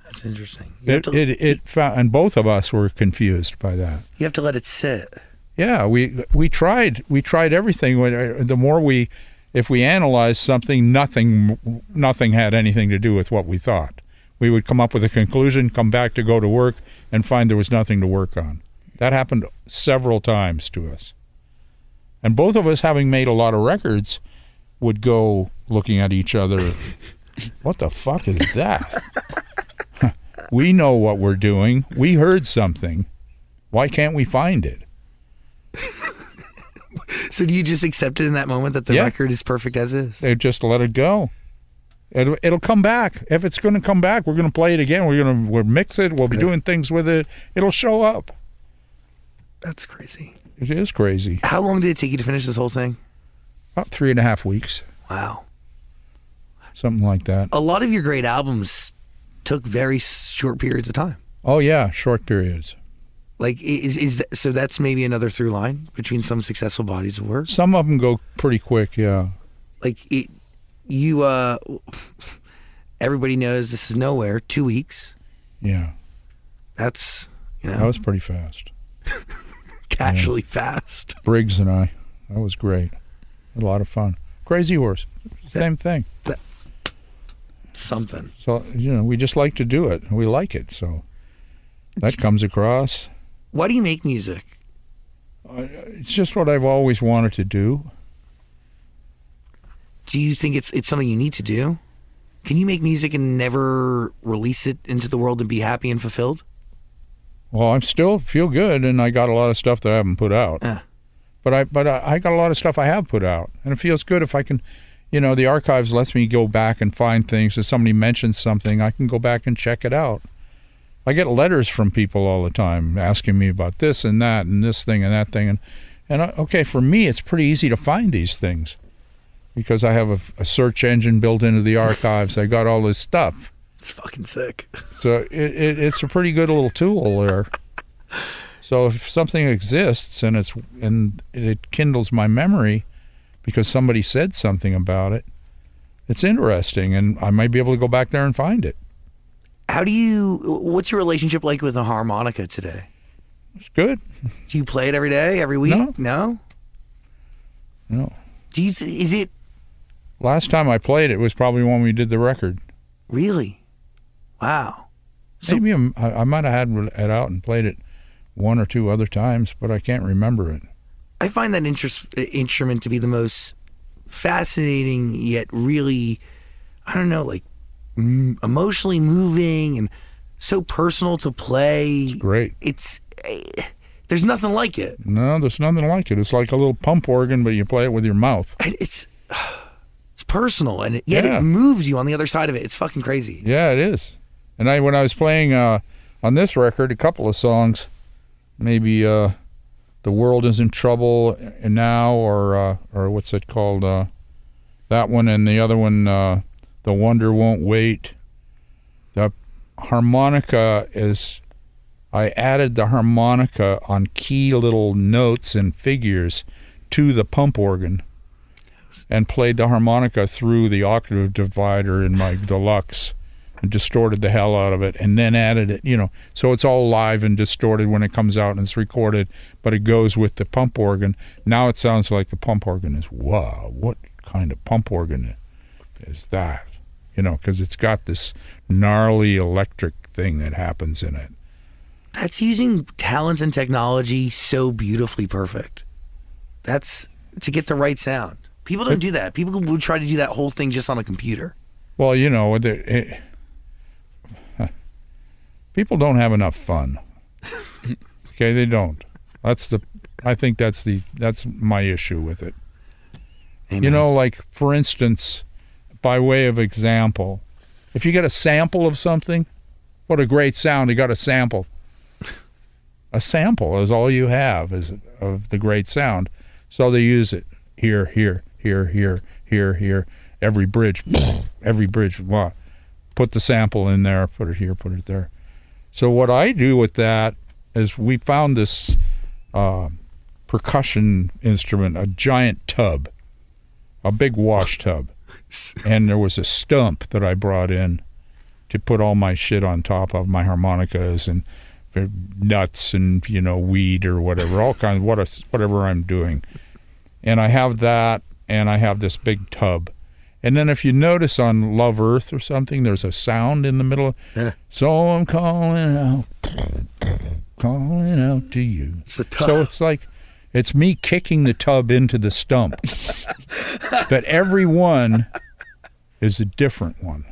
That's interesting. And both of us were confused by that. You have to let it sit. Yeah, we tried everything. If we analyzed something, nothing had anything to do with what we thought. We would come up with a conclusion, come back to go to work, and find there was nothing to work on. That happened several times to us. And both of us, having made a lot of records, would go looking at each other, what the fuck is that? We know what we're doing. We heard something. Why can't we find it? So do you just accept it in that moment that the record is perfect as is? They just let it go. It'll come back. If it's going to come back, we're going to play it again. We'll mix it. We'll be doing things with it. It'll show up. That's crazy. It is crazy. How long did it take you to finish this whole thing? About 3.5 weeks. Wow. Something like that. A lot of your great albums took very short periods of time. Oh, yeah, short periods. Like, so that's maybe another through line between some successful bodies of work? Some of them go pretty quick, yeah. Like, everybody knows This Is Nowhere, 2 weeks. Yeah. That's, That was pretty fast. Casually fast. Briggs and I. That was great. A lot of fun. Crazy Horse. Same thing. Something. So, we just like to do it. We like it, so that comes across. Why do you make music? It's just what I've always wanted to do. Do you think it's something you need to do? Can you make music and never release it into the world and be happy and fulfilled? Well, I still feel good, and I got a lot of stuff that I haven't put out. But I got a lot of stuff I have put out, and it feels good if I can, you know, the archives lets me go back and find things. If somebody mentions something, I can go back and check it out. I get letters from people all the time asking me about this and that and this thing and that thing. Okay, for me, it's pretty easy to find these things because I have a search engine built into the archives. I got all this stuff. It's fucking sick. So it's a pretty good little tool there. So if something exists and it kindles my memory because somebody said something about it, it's interesting, and I might be able to go back there and find it. What's your relationship like with the harmonica today? It's good. Do you play it every day, every week? No. Is it? Last time I played it was probably when we did the record. Really? Wow. So, maybe I might have had it out and played it one or two other times, but I can't remember it. I find that instrument to be the most fascinating, yet really, I don't know, like emotionally moving and so personal to play. It's great. There's nothing like it. No, there's nothing like it. It's like a little pump organ, but you play it with your mouth. It's personal, and yet it moves you on the other side of it. It's fucking crazy. Yeah, it is. And when I was playing on this record, a couple of songs, maybe "The World Is in Trouble Now," or what's it called? That one, and the other one, "The Wonder Won't Wait." The harmonica is. I added the harmonica on key little notes and figures to the pump organ and played the harmonica through the octave divider in my deluxe and distorted the hell out of it and then added it, you know. So it's all live and distorted when it comes out and it's recorded, but it goes with the pump organ. Now it sounds like the pump organ is, wow, what kind of pump organ is that? You know, because it's got this gnarly electric thing that happens in it. That's using talent and technology so beautifully perfect. That's to get the right sound. People don't do that. People would try to do that whole thing just on a computer. Well, you know, people don't have enough fun. Okay, they don't. I think that's my issue with it. Amen. You know, like for instance, by way of example, if you get a sample of something, what a great sound! You got a sample. A sample is all you have of the great sound. So they use it here, here, here, here, here, here. Every bridge, blah. Put the sample in there, put it here, put it there. So what I do with that is we found this percussion instrument, a giant tub, a big wash tub. And there was a stump that I brought in to put all my shit on top of, my harmonicas and nuts and, you know, weed or whatever, all kinds of whatever I'm doing. And I have that, and I have this big tub. And then if you notice on Love Earth or something, there's a sound in the middle. So I'm calling out to you. So it's like, it's me kicking the tub into the stump. But every one is a different one.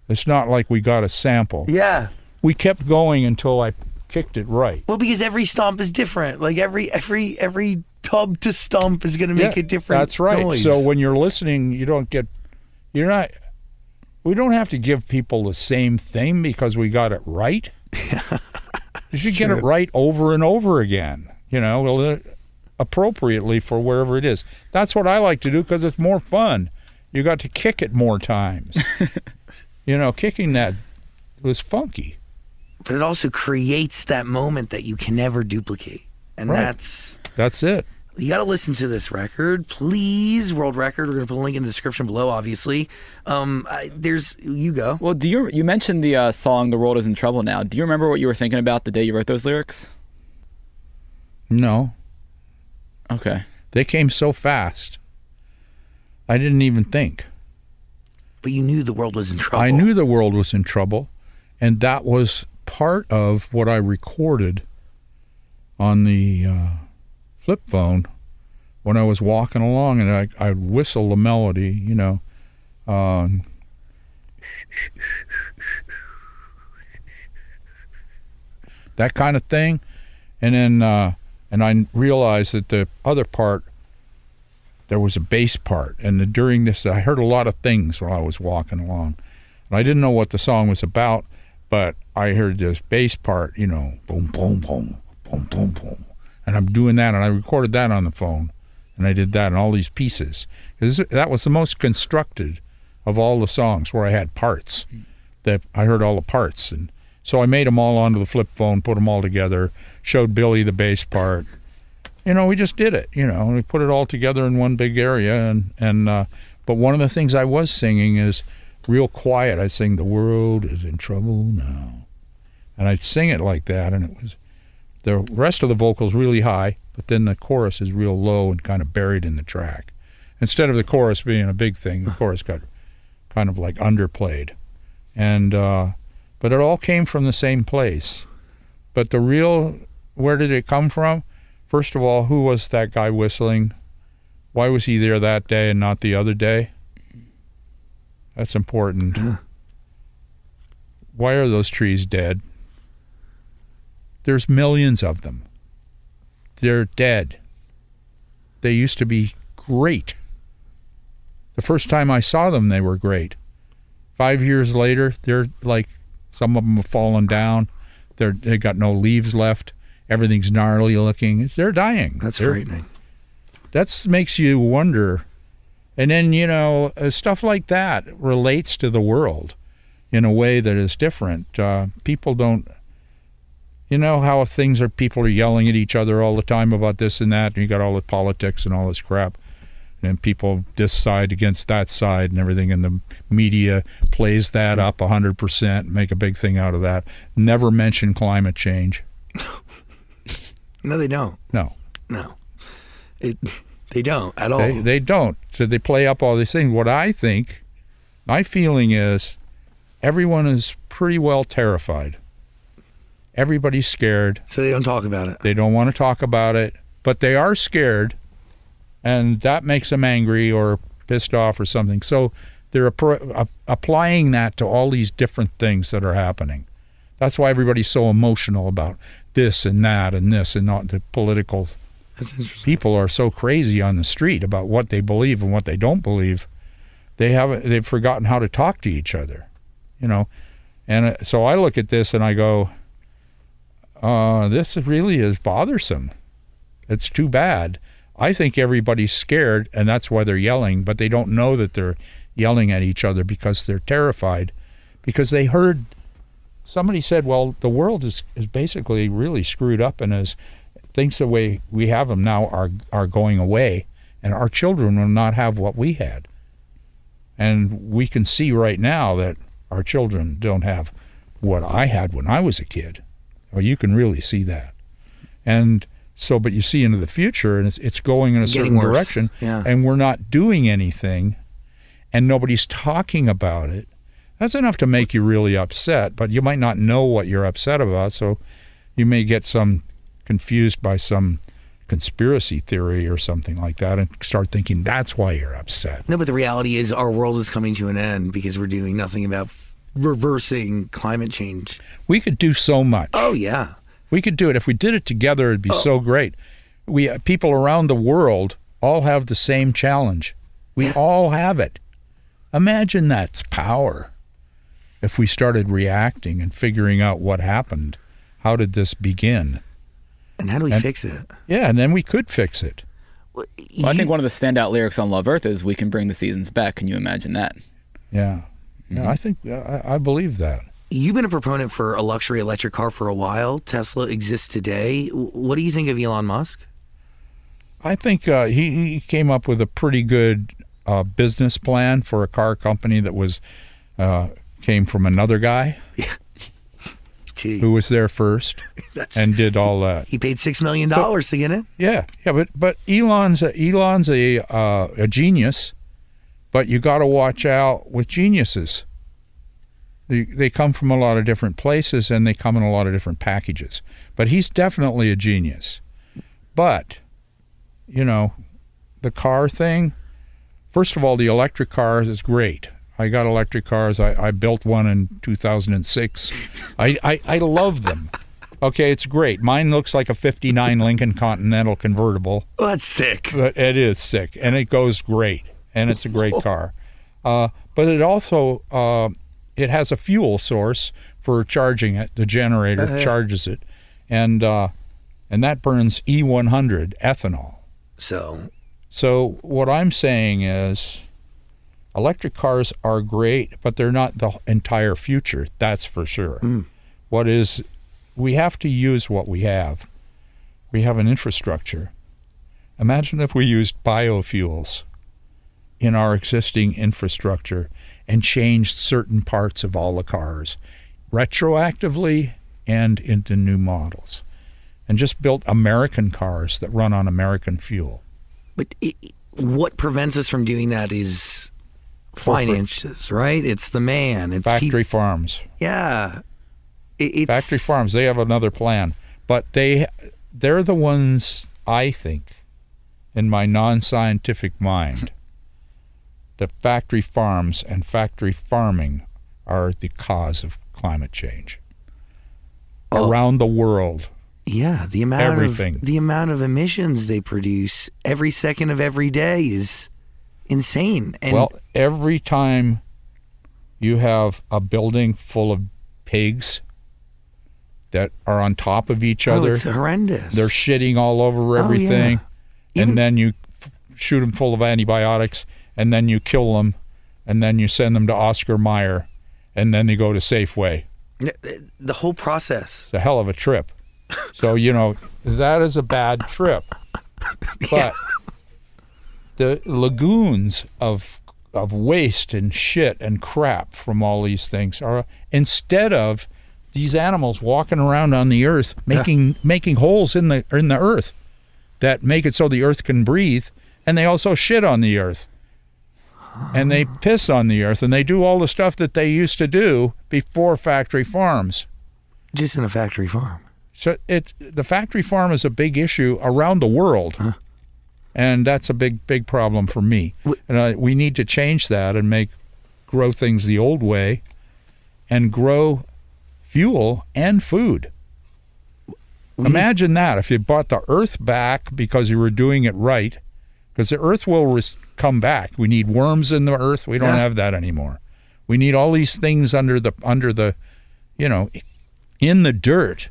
It's not like we got a sample. Yeah. We kept going until I kicked it right. Well, because every stomp is different. Like every tub to stump is going to make a different That's right. noise. So when you're listening, we don't have to give people the same thing because we got it right. You should get it right over and over again, you know, appropriately for wherever it is. That's what I like to do because it's more fun. You got to kick it more times. You know, kicking that was funky. But it also creates that moment that you can never duplicate. And that's it. You got to listen to this record, please. World record. We're going to put a link in the description below, obviously. You go. Well, you mentioned the song "The World Is in Trouble Now." Do you remember what you were thinking about the day you wrote those lyrics? No. Okay. They came so fast. I didn't even think. But you knew the world was in trouble. I knew the world was in trouble, and that was part of what I recorded on the flip phone when I was walking along, and I'd whistle the melody, you know. That kind of thing. And then and I realized that the other part there was a bass part. And during this, I heard a lot of things while I was walking along. And I didn't know what the song was about, but I heard this bass part, you know, boom, boom, boom, boom, boom, boom. And I'm doing that, and I recorded that on the phone. And I did that in all these pieces. That was the most constructed of all the songs where I had parts. That I heard all the parts. And so I made them all onto the flip phone, put them all together, showed Billy the bass part. You know, we just did it, you know. We put it all together in one big area. But one of the things I was singing is real quiet. I'd sing, "The world is in trouble now." And I'd sing it like that, and it was, the rest of the vocals really high, but then the chorus is real low and kind of buried in the track. Instead of the chorus being a big thing, the chorus got kind of like underplayed. And but it all came from the same place. But the real, where did it come from? First of all, who was that guy whistling? Why was he there that day and not the other day? That's important. Yeah. Why are those trees dead? There's millions of them. They're dead. They used to be great. The first time I saw them, they were great. 5 years later, they're like, some of them have fallen down. They got no leaves left. Everything's gnarly looking. They're dying. That's frightening. That makes you wonder. And then, you know, stuff like that relates to the world in a way that is different. People don't, you know how things are, people are yelling at each other all the time about this and that, and you got all the politics and all this crap. And people this side against that side and everything, and the media plays that up 100%, make a big thing out of that. Never mention climate change. No, they don't. No. They don't at all. They don't. So they play up all these things. What I think, my feeling is, everyone is pretty well terrified. Everybody's scared. So they don't talk about it. They don't want to talk about it, but they are scared, and that makes them angry or pissed off or something. So they're applying that to all these different things that are happening. That's why everybody's so emotional about this and that and this, and not the political. That's interesting. People are so crazy on the street about what they believe and what they don't believe. They've forgotten how to talk to each other, you know. And so I look at this and I go, this really is bothersome. It's too bad. I think everybody's scared, and that's why they're yelling, but they don't know that they're yelling at each other because they're terrified, because they heard somebody said, well, the world is basically really screwed up, and as things the way we have them now are going away, and our children will not have what we had. And we can see right now that our children don't have what I had when I was a kid. Well, you can really see that. And so, but you see into the future, and it's going in a certain direction, and we're not doing anything, and nobody's talking about it. That's enough to make you really upset, but you might not know what you're upset about, so you may get confused by some conspiracy theory or something like that and start thinking that's why you're upset. No, but the reality is our world is coming to an end because we're doing nothing about reversing climate change. We could do so much. Oh, yeah. We could do it. If we did it together, it'd be so great. People around the world all have the same challenge. We all have it. Imagine that's power. If we started reacting and figuring out what happened, how did this begin? And how do we fix it? Yeah, and then we could fix it. Well, I think one of the standout lyrics on Love Earth is "We can bring the seasons back." Can you imagine that? Yeah. Yeah, I think I believe that. You've been a proponent for a luxury electric car for a while. Tesla exists today. What do you think of Elon Musk? I think he came up with a pretty good business plan for a car company that was came from another guy. Yeah. Who was there first and did all that. He paid $6 million to get in. Yeah, but Elon's a genius, but you got to watch out with geniuses. They come from a lot of different places, and they come in a lot of different packages. But he's definitely a genius. But, you know, the car thing, first of all, the electric cars is great. I got electric cars. I built one in 2006. I love them. Okay, it's great. Mine looks like a 59 Lincoln Continental convertible. Oh, that's sick. But it is sick, and it goes great, and it's a great car. But it also it has a fuel source for charging it. The generator charges it, and that burns E100 ethanol. So what I'm saying is, electric cars are great, but they're not the entire future. That's for sure. We have to use what we have. We have an infrastructure. Imagine if we used biofuels in our existing infrastructure and changed certain parts of all the cars retroactively and into new models, and just built American cars that run on American fuel. But what prevents us from doing that is finances, right? It's the man. It's factory farms. Yeah. Factory farms, they have another plan. But they're the ones, I think, in my non-scientific mind, that factory farms and factory farming are the cause of climate change. Around the world. Yeah, the amount of emissions they produce every second of every day is insane. And well, every time you have a building full of pigs that are on top of each other, it's horrendous. They're shitting all over everything, and then you shoot them full of antibiotics, and then you kill them, and then you send them to Oscar Mayer, and then they go to Safeway. The whole process. It's a hell of a trip. So, that is a bad trip. But the lagoons of waste and shit and crap from all these things are, instead of these animals walking around on the earth making holes in the earth that make it so the earth can breathe, and they also shit on the earth. And they piss on the earth, and they do all the stuff that they used to do before factory farms. Just in a factory farm. So the factory farm is a big issue around the world, and that's a big problem for me. And we need to change that and grow things the old way, and grow fuel and food. Imagine that if you bought the earth back because you were doing it right, because the earth will come back. We need worms in the earth. We don't have that anymore. We need all these things under the in the dirt.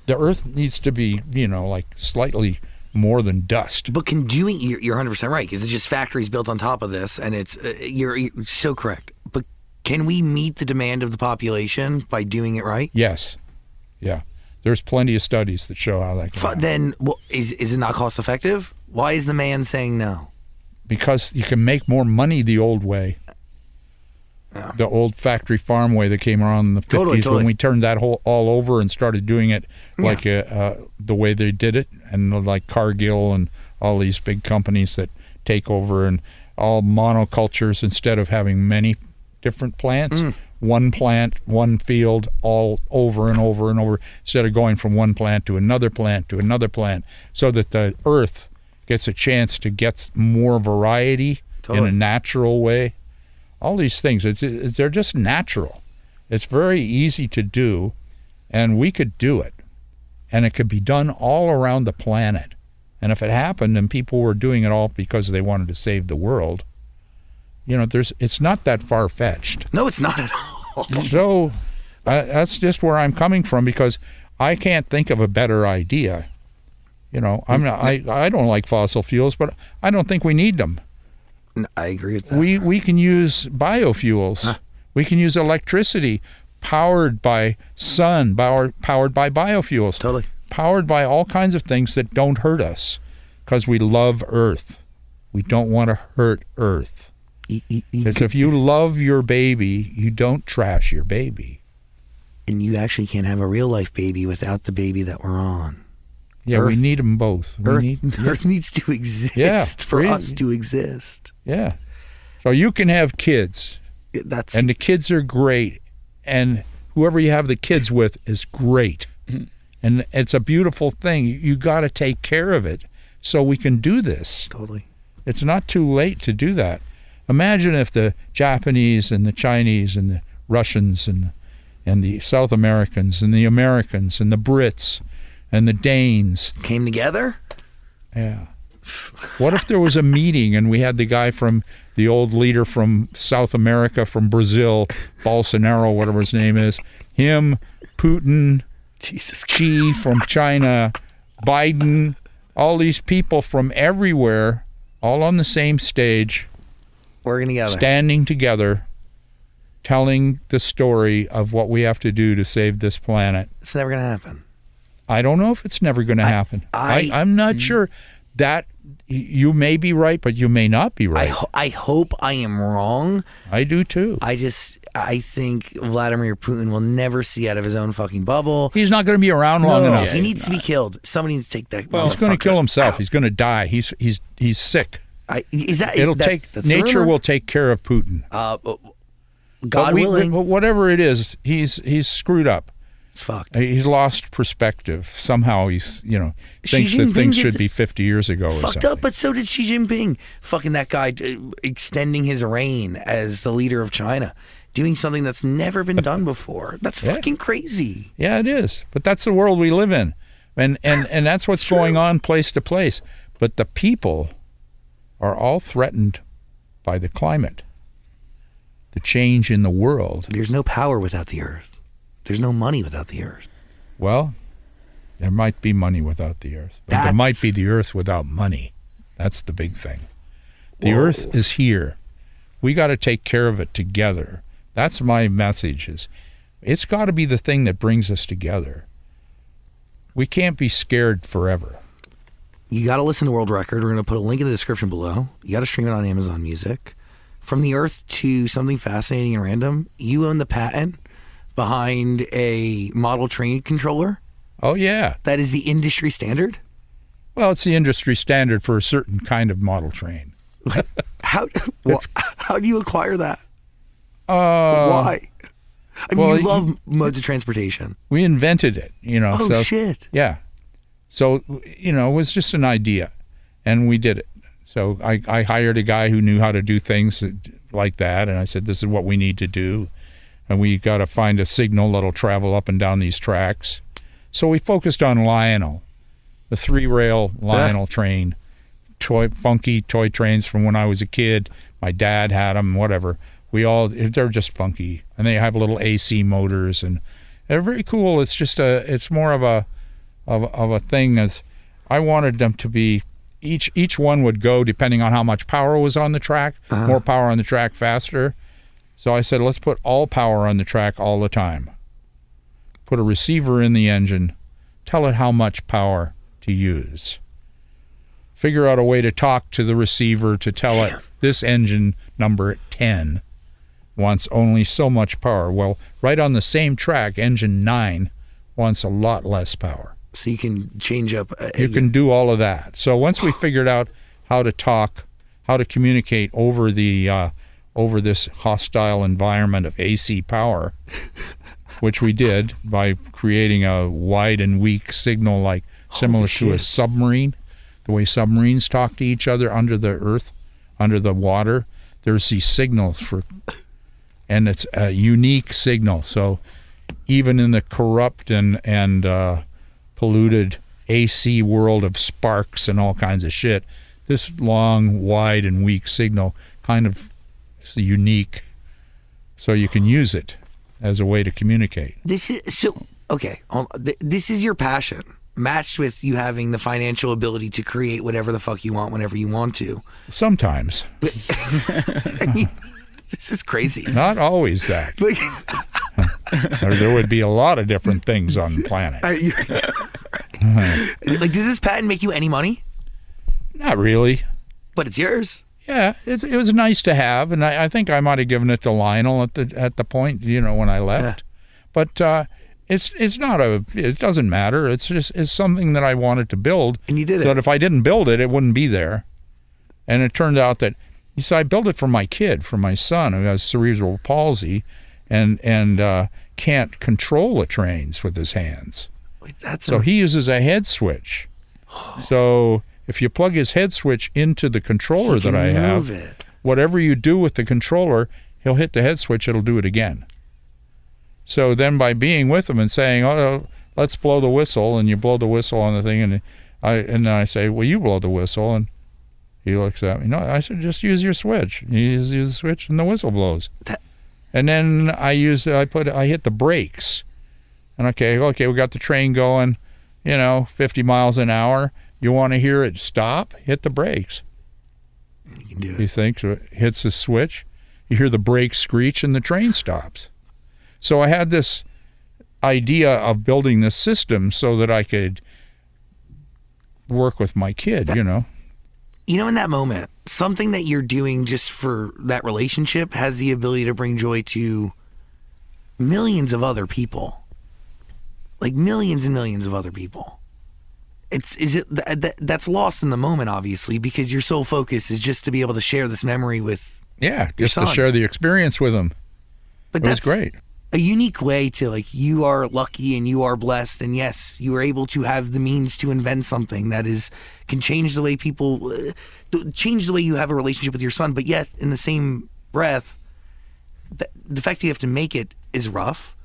The earth needs to be, like slightly more than dust. But you're 100% right, because it's just factories built on top of this, and it's you're so correct. But can we meet the demand of the population by doing it right? Yes. Yeah. There's plenty of studies that show how that can happen. Then, is it not cost effective? Why is the man saying no? Because you can make more money the old way. Yeah. The old factory farm way that came around in the 50s, totally. When we turned that all over and started doing it like the way they did it, and like Cargill and all these big companies that take over, and all monocultures instead of having many different plants. One plant, one field, all over and over and over, instead of going from one plant to another plant to another plant, so that the earth gets a chance to get more variety in a natural way. All these things, they're just natural. It's very easy to do, and we could do it. And it could be done all around the planet. And if it happened and people were doing it all because they wanted to save the world, it's not that far-fetched. No, it's not at all. So that's just where I'm coming from, because I can't think of a better idea. I don't like fossil fuels, but I don't think we need them. I agree with that. We can use biofuels. We can use electricity powered by sun, powered by biofuels. Totally. Powered by all kinds of things that don't hurt us, because we love Earth. We don't want to hurt Earth. Because if you love your baby, you don't trash your baby. And you actually can't have a real life baby without the baby that we're on. Yeah, we need them both. Earth needs to exist for us to exist. Yeah. So you can have kids. And the kids are great. And whoever you have the kids with is great. And it's a beautiful thing. You got to take care of it so we can do this. Totally. It's not too late to do that. Imagine if the Japanese and the Chinese and the Russians and and the South Americans and the Americans and the Brits and the Danes came together. Yeah. What if there was a meeting and we had the guy from the old leader from South America, from Brazil, Bolsonaro, whatever his name is, him, Putin, Jesus, Xi from China, Biden, all these people from everywhere, all on the same stage, working together, standing together, telling the story of what we have to do to save this planet. It's never going to happen. I don't know if it's never going to happen. I'm not sure. That you may be right, but you may not be right. I hope I am wrong. I do too. I think Vladimir Putin will never see out of his own fucking bubble. He's not going to be around long enough. He needs to be killed. Somebody needs to take that. Well, he's going to kill himself. Out. He's going to die. He's sick. Nature will take care of Putin. God willing. But whatever it is, he's screwed up. It's fucked. He's lost perspective. Somehow he's, thinks that things should be 50 years ago or something. Fucked up, but so did Xi Jinping. Fucking that guy extending his reign as the leader of China. Doing something that's never been done before. That's fucking crazy. Yeah, it is. But that's the world we live in. And that's what's going on place to place. But the people are all threatened by the climate. The change in the world. There's no power without the earth. There's no money without the earth. Well, there might be money without the earth. But there might be the earth without money. That's the big thing. The earth is here. We got to take care of it together. That's my message. It's got to be the thing that brings us together. We can't be scared forever. You got to listen to World Record. We're going to put a link in the description below. You got to stream it on Amazon Music. From the earth to something fascinating and random, you own the patent behind a model train controller. Oh, yeah. That is the industry standard? Well, it's the industry standard for a certain kind of model train. How do you acquire that? Why? I mean, you love modes of transportation. We invented it, Oh, shit. Yeah. So, it was just an idea, and we did it. So I hired a guy who knew how to do things like that, and I said, this is what we need to do. And we got to find a signal that'll travel up and down these tracks. So we focused on Lionel, the 3-rail Lionel train, funky toy trains from when I was a kid. My dad had them, whatever. They're just funky, and they have little AC motors, and they're very cool. It's just it's more of a thing as I wanted them to be. Each one would go depending on how much power was on the track. More power on the track, faster. So I said, let's put all power on the track all the time. Put a receiver in the engine. Tell it how much power to use. Figure out a way to talk to the receiver to tell it this engine number 10 wants only so much power. Well, right on the same track, engine 9 wants a lot less power. So you can change up. You can do all of that. So once we figured out how to talk, how to communicate over the over this hostile environment of AC power, which we did by creating a wide and weak signal, like similar to a submarine, the way submarines talk to each other under the earth, under the water. There's these signals and it's a unique signal. So even in the corrupt and polluted AC world of sparks and all kinds of shit, this long, wide, and weak signal kind of is unique, so you can use it as a way to communicate. This is this is your passion, matched with you having the financial ability to create whatever the fuck you want whenever you want to. Sometimes. I mean, this is crazy. Not always that. There would be a lot of different things on the planet. Like, does this patent make you any money? Not really. But it's yours. Yeah, it was nice to have, and I think I might have given it to Lionel at the point, when I left. Yeah. But it's not it doesn't matter. It's something that I wanted to build. And you did it. So that if I didn't build it, it wouldn't be there. And it turned out that, I built it for my kid, for my son, who has cerebral palsy, and can't control the trains with his hands. So he uses a head switch. So if you plug his head switch into the controller that I have, whatever you do with the controller, he'll hit the head switch, it'll do it again. So then by being with him and saying, oh, let's blow the whistle, and you blow the whistle on the thing, and then I say, well, you blow the whistle, and he looks at me. No, I said, just use your switch. You use the switch, and the whistle blows. And then I hit the brakes. And okay, we got the train going, 50 miles an hour. You want to hear it stop? Hit the brakes. You can do it. You think so? It hits the switch. You hear the brakes screech, and the train stops. So I had this idea of building this system so that I could work with my kid, In that moment, something that you're doing just for that relationship has the ability to bring joy to millions of other people. Like millions and millions of other people. That's lost in the moment, obviously, because your sole focus is just to be able to share this memory with just to share the experience with them. But it was great. A unique way to, you are lucky and you are blessed, and yes, you are able to have the means to invent something that can change the way people change the way you have a relationship with your son. But yet, in the same breath, the fact that you have to make it is rough,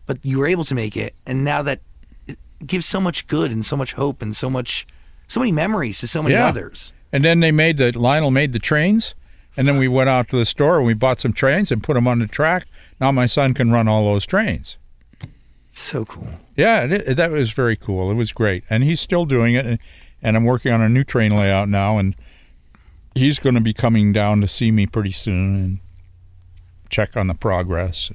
but you were able to make it, and now that it gives so much good and so much hope and so many memories to so many others. And then Lionel made the trains. And then we went out to the store and we bought some trains and put them on the track. Now my son can run all those trains. So cool. Yeah, that was very cool. It was great. And he's still doing it. And I'm working on a new train layout now. And he's going to be coming down to see me pretty soon and check on the progress.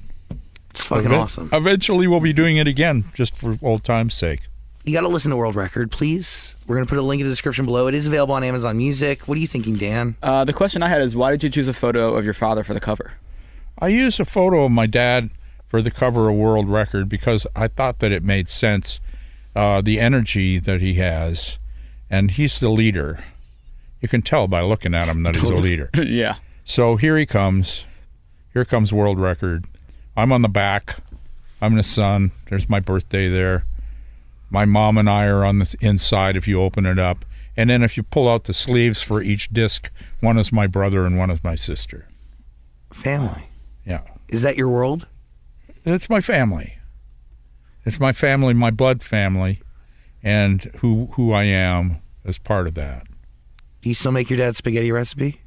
It's fucking awesome. Eventually we'll be doing it again, just for old time's sake. You got to listen to World Record, please. We're going to put a link in the description below. It is available on Amazon Music. What are you thinking, Dan? The question I had is, why did you choose a photo of your father for the cover? I used a photo of my dad for the cover of World Record because I thought that it made sense, the energy that he has, and he's the leader. You can tell by looking at him that he's a leader. Yeah. So here he comes. Here comes World Record. I'm on the back. I'm the son. There's my birthday there. My mom and I are on the inside if you open it up. And then if you pull out the sleeves for each disc, one is my brother and one is my sister. Family. Yeah. Is that your world? It's my family. It's my family, my blood family, and who I am as part of that. Do you still make your dad's spaghetti recipe?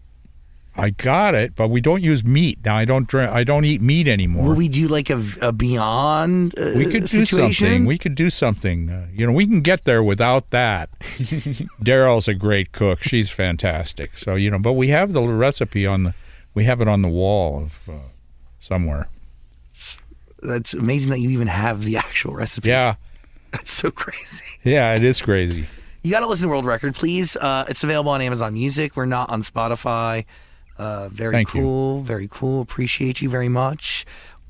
I got it, but we don't use meat now. I don't eat meat anymore. Will we do like a Beyond we could do situation? something. We could do something. We can get there without that. Daryl's a great cook. She's fantastic. So but we have the recipe we have it on the wall of somewhere. That's amazing that you even have the actual recipe. Yeah, that's so crazy. Yeah, it is crazy. You got to listen to World Record, please. It's available on Amazon Music. We're not on Spotify. Very cool. Very cool. Appreciate you very much.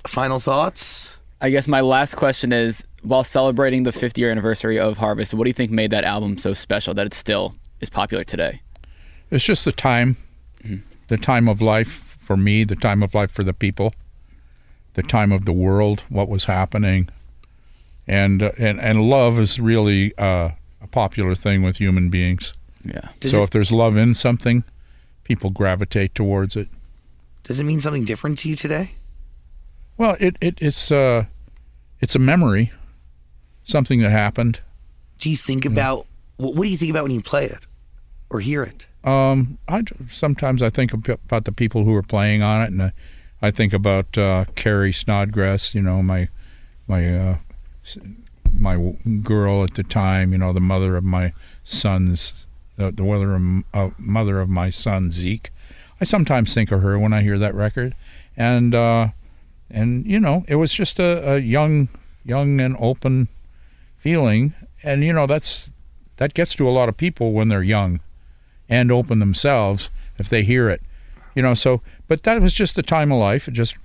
Final thoughts? I guess my last question is, while celebrating the 50th anniversary of Harvest, what do you think made that album so special that it still is popular today? It's just the time. The time of life for me, the time of life for the people, the time of the world, what was happening. And love is really a popular thing with human beings. Yeah. So if there's love in something, people gravitate towards it. Does it mean something different to you today? Well, it's a memory, something that happened. Do you think about what do you think about when you play it or hear it? Sometimes I think about the people who are playing on it, and I think about Carrie Snodgrass, my girl at the time, the mother of my sons. The mother of my son Zeke. I sometimes think of her when I hear that record, and it was just a young and open feeling, and that gets to a lot of people when they're young and open themselves if they hear it, but that was just the time of life. It just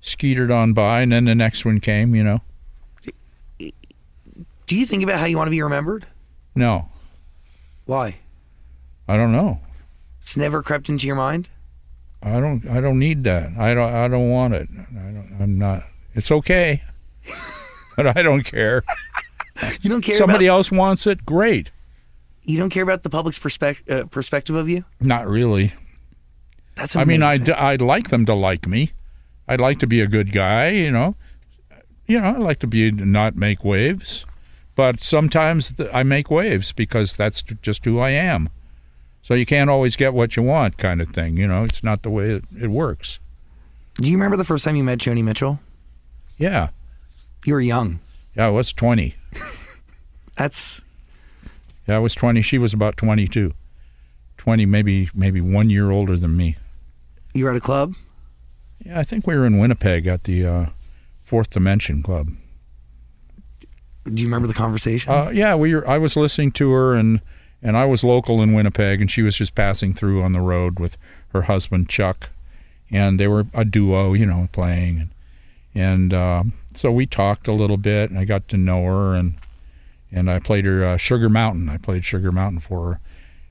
skeetered on by, and then the next one came. Do you think about how you want to be remembered? No. Why? I don't know. It's never crept into your mind? I don't need that. I don't want it. I'm not. It's okay. But I don't care. You don't care Somebody else wants it, great. You don't care about the public's perspective of you? Not really. That's amazing. I'd like them to like me. I'd like to be a good guy, you know, I like to be not make waves, but sometimes I make waves because that's just who I am. So you can't always get what you want, kind of thing. You know, it's not the way it works. Do you remember the first time you met Joni Mitchell? Yeah. You were young. Yeah, I was 20. That's... Yeah, I was 20. She was about 22. 20, maybe 1 year older than me. You were at a club? Yeah, I think we were in Winnipeg at the Fourth Dimension Club. Do you remember the conversation? Yeah, I was listening to her, and I was local in Winnipeg, and she was just passing through on the road with her husband, Chuck. And they were a duo, you know, playing. And so we talked a little bit, and I got to know her, and I played her Sugar Mountain. I played Sugar Mountain for her.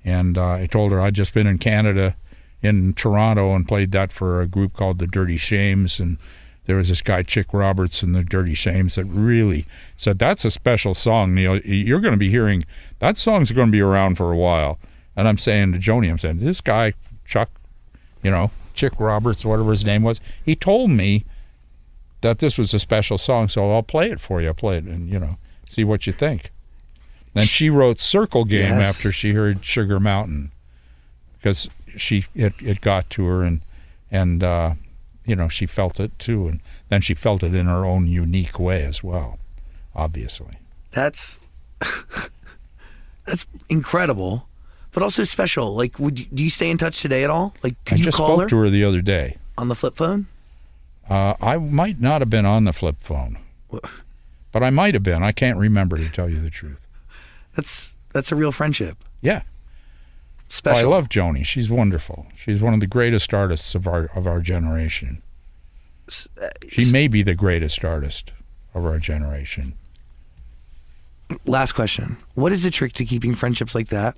And I told her I'd just been in Canada, in Toronto, and played that for a group called the Dirty Shames. And there was this guy, Chick Roberts, and the Dirty Shames that really said, that's a special song, Neil. You're going to be hearing, that song's going to be around for a while. And I'm saying to Joni, this guy, Chuck, you know, Chick Roberts, whatever his name was, he told me that this was a special song, so I'll play it for you. I'll play it and, you know, see what you think. And she wrote Circle Game after she heard Sugar Mountain, because it got to her, and you know, she felt it too, and then she felt it in her own unique way as well, obviously. That's incredible, but also special. Like, do you stay in touch today at all? Like, could you call her? I just spoke to her the other day. On the flip phone? I might not have been on the flip phone, but I might have been. I can't remember, to tell you the truth. That's a real friendship. Yeah. Special. Well, I love Joni. She's wonderful. She's one of the greatest artists of our generation. She may be the greatest artist of our generation. Last question. What is the trick to keeping friendships like that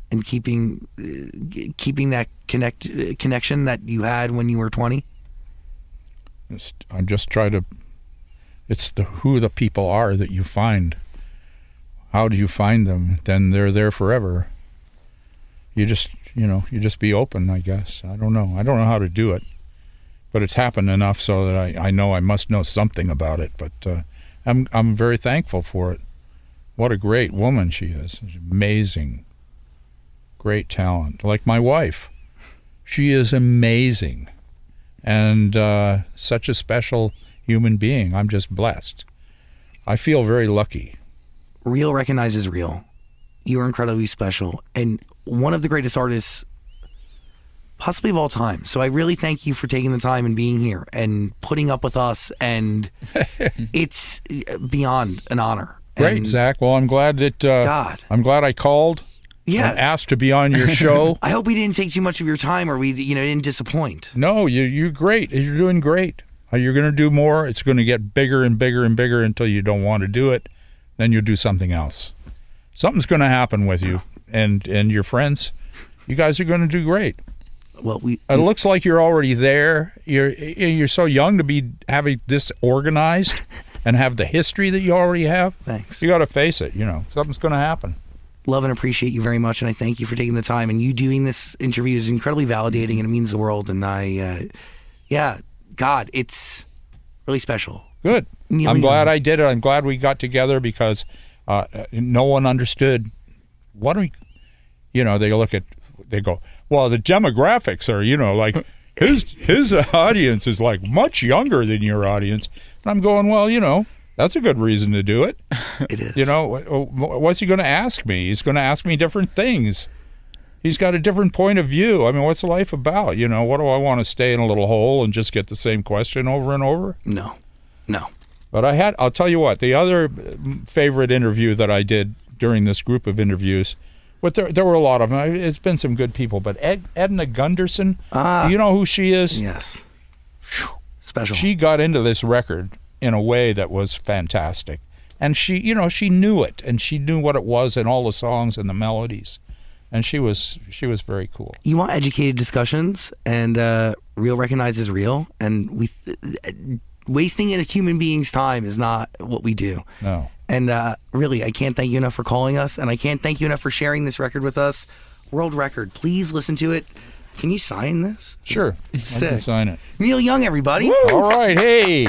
and keeping that connection that you had when you were 20? I just try to, it's who the people are that you find. How do you find them? Then they're there forever. You just be open, I guess. I don't know how to do it, but it's happened enough so that I know I must know something about it. But I'm very thankful for it. What a great woman she is. She's amazing. Great talent. Like my wife. She is amazing. And such a special human being. I'm just blessed. I feel very lucky. Real recognizes real. You are incredibly special and one of the greatest artists possibly of all time. So I really thank you for taking the time and being here and putting up with us, and it's beyond an honor. Great, and Zach. Well, I'm glad that I'm glad I called. Yeah, and asked to be on your show. I hope we didn't take too much of your time, or we didn't disappoint. No, you're great. You're doing great. You're going to do more. It's going to get bigger and bigger and bigger until you don't want to do it. Then you'll do something else. Something's going to happen with you and your friends. You guys are going to do great. Well, it looks like you're already there. You're so young to be having this organized and have the history that you already have. Thanks. You got to face it. Something's going to happen. Love and appreciate you very much, and I thank you for taking the time. And you doing this interview is incredibly validating, and it means the world. And God, it's really special. Good. I'm glad I did it. I'm glad we got together because no one understood. What do we? They go, well, the demographics are, like his audience is like much younger than your audience. And I'm going, well, that's a good reason to do it. It is. What's he going to ask me? He's going to ask me different things. He's got a different point of view. I mean, what's life about? What do I want to stay in a little hole and just get the same question over and over? No. But I'll tell you what, the other favorite interview that I did during this group of interviews, but there were a lot of them. It's been some good people, but Edna Gunderson, do you know who she is? Yes. Special. She got into this record in a way that was fantastic. And she knew it, and she knew what it was in all the songs and the melodies. And she was very cool. You want educated discussions, and real recognizes real, and wasting a human being's time is not what we do. No. And really, I can't thank you enough for calling us, and I can't thank you enough for sharing this record with us. World record. Please listen to it. Can you sign this? Sure. Sick. I can sign it. Neil Young, everybody. Woo! All right. Hey.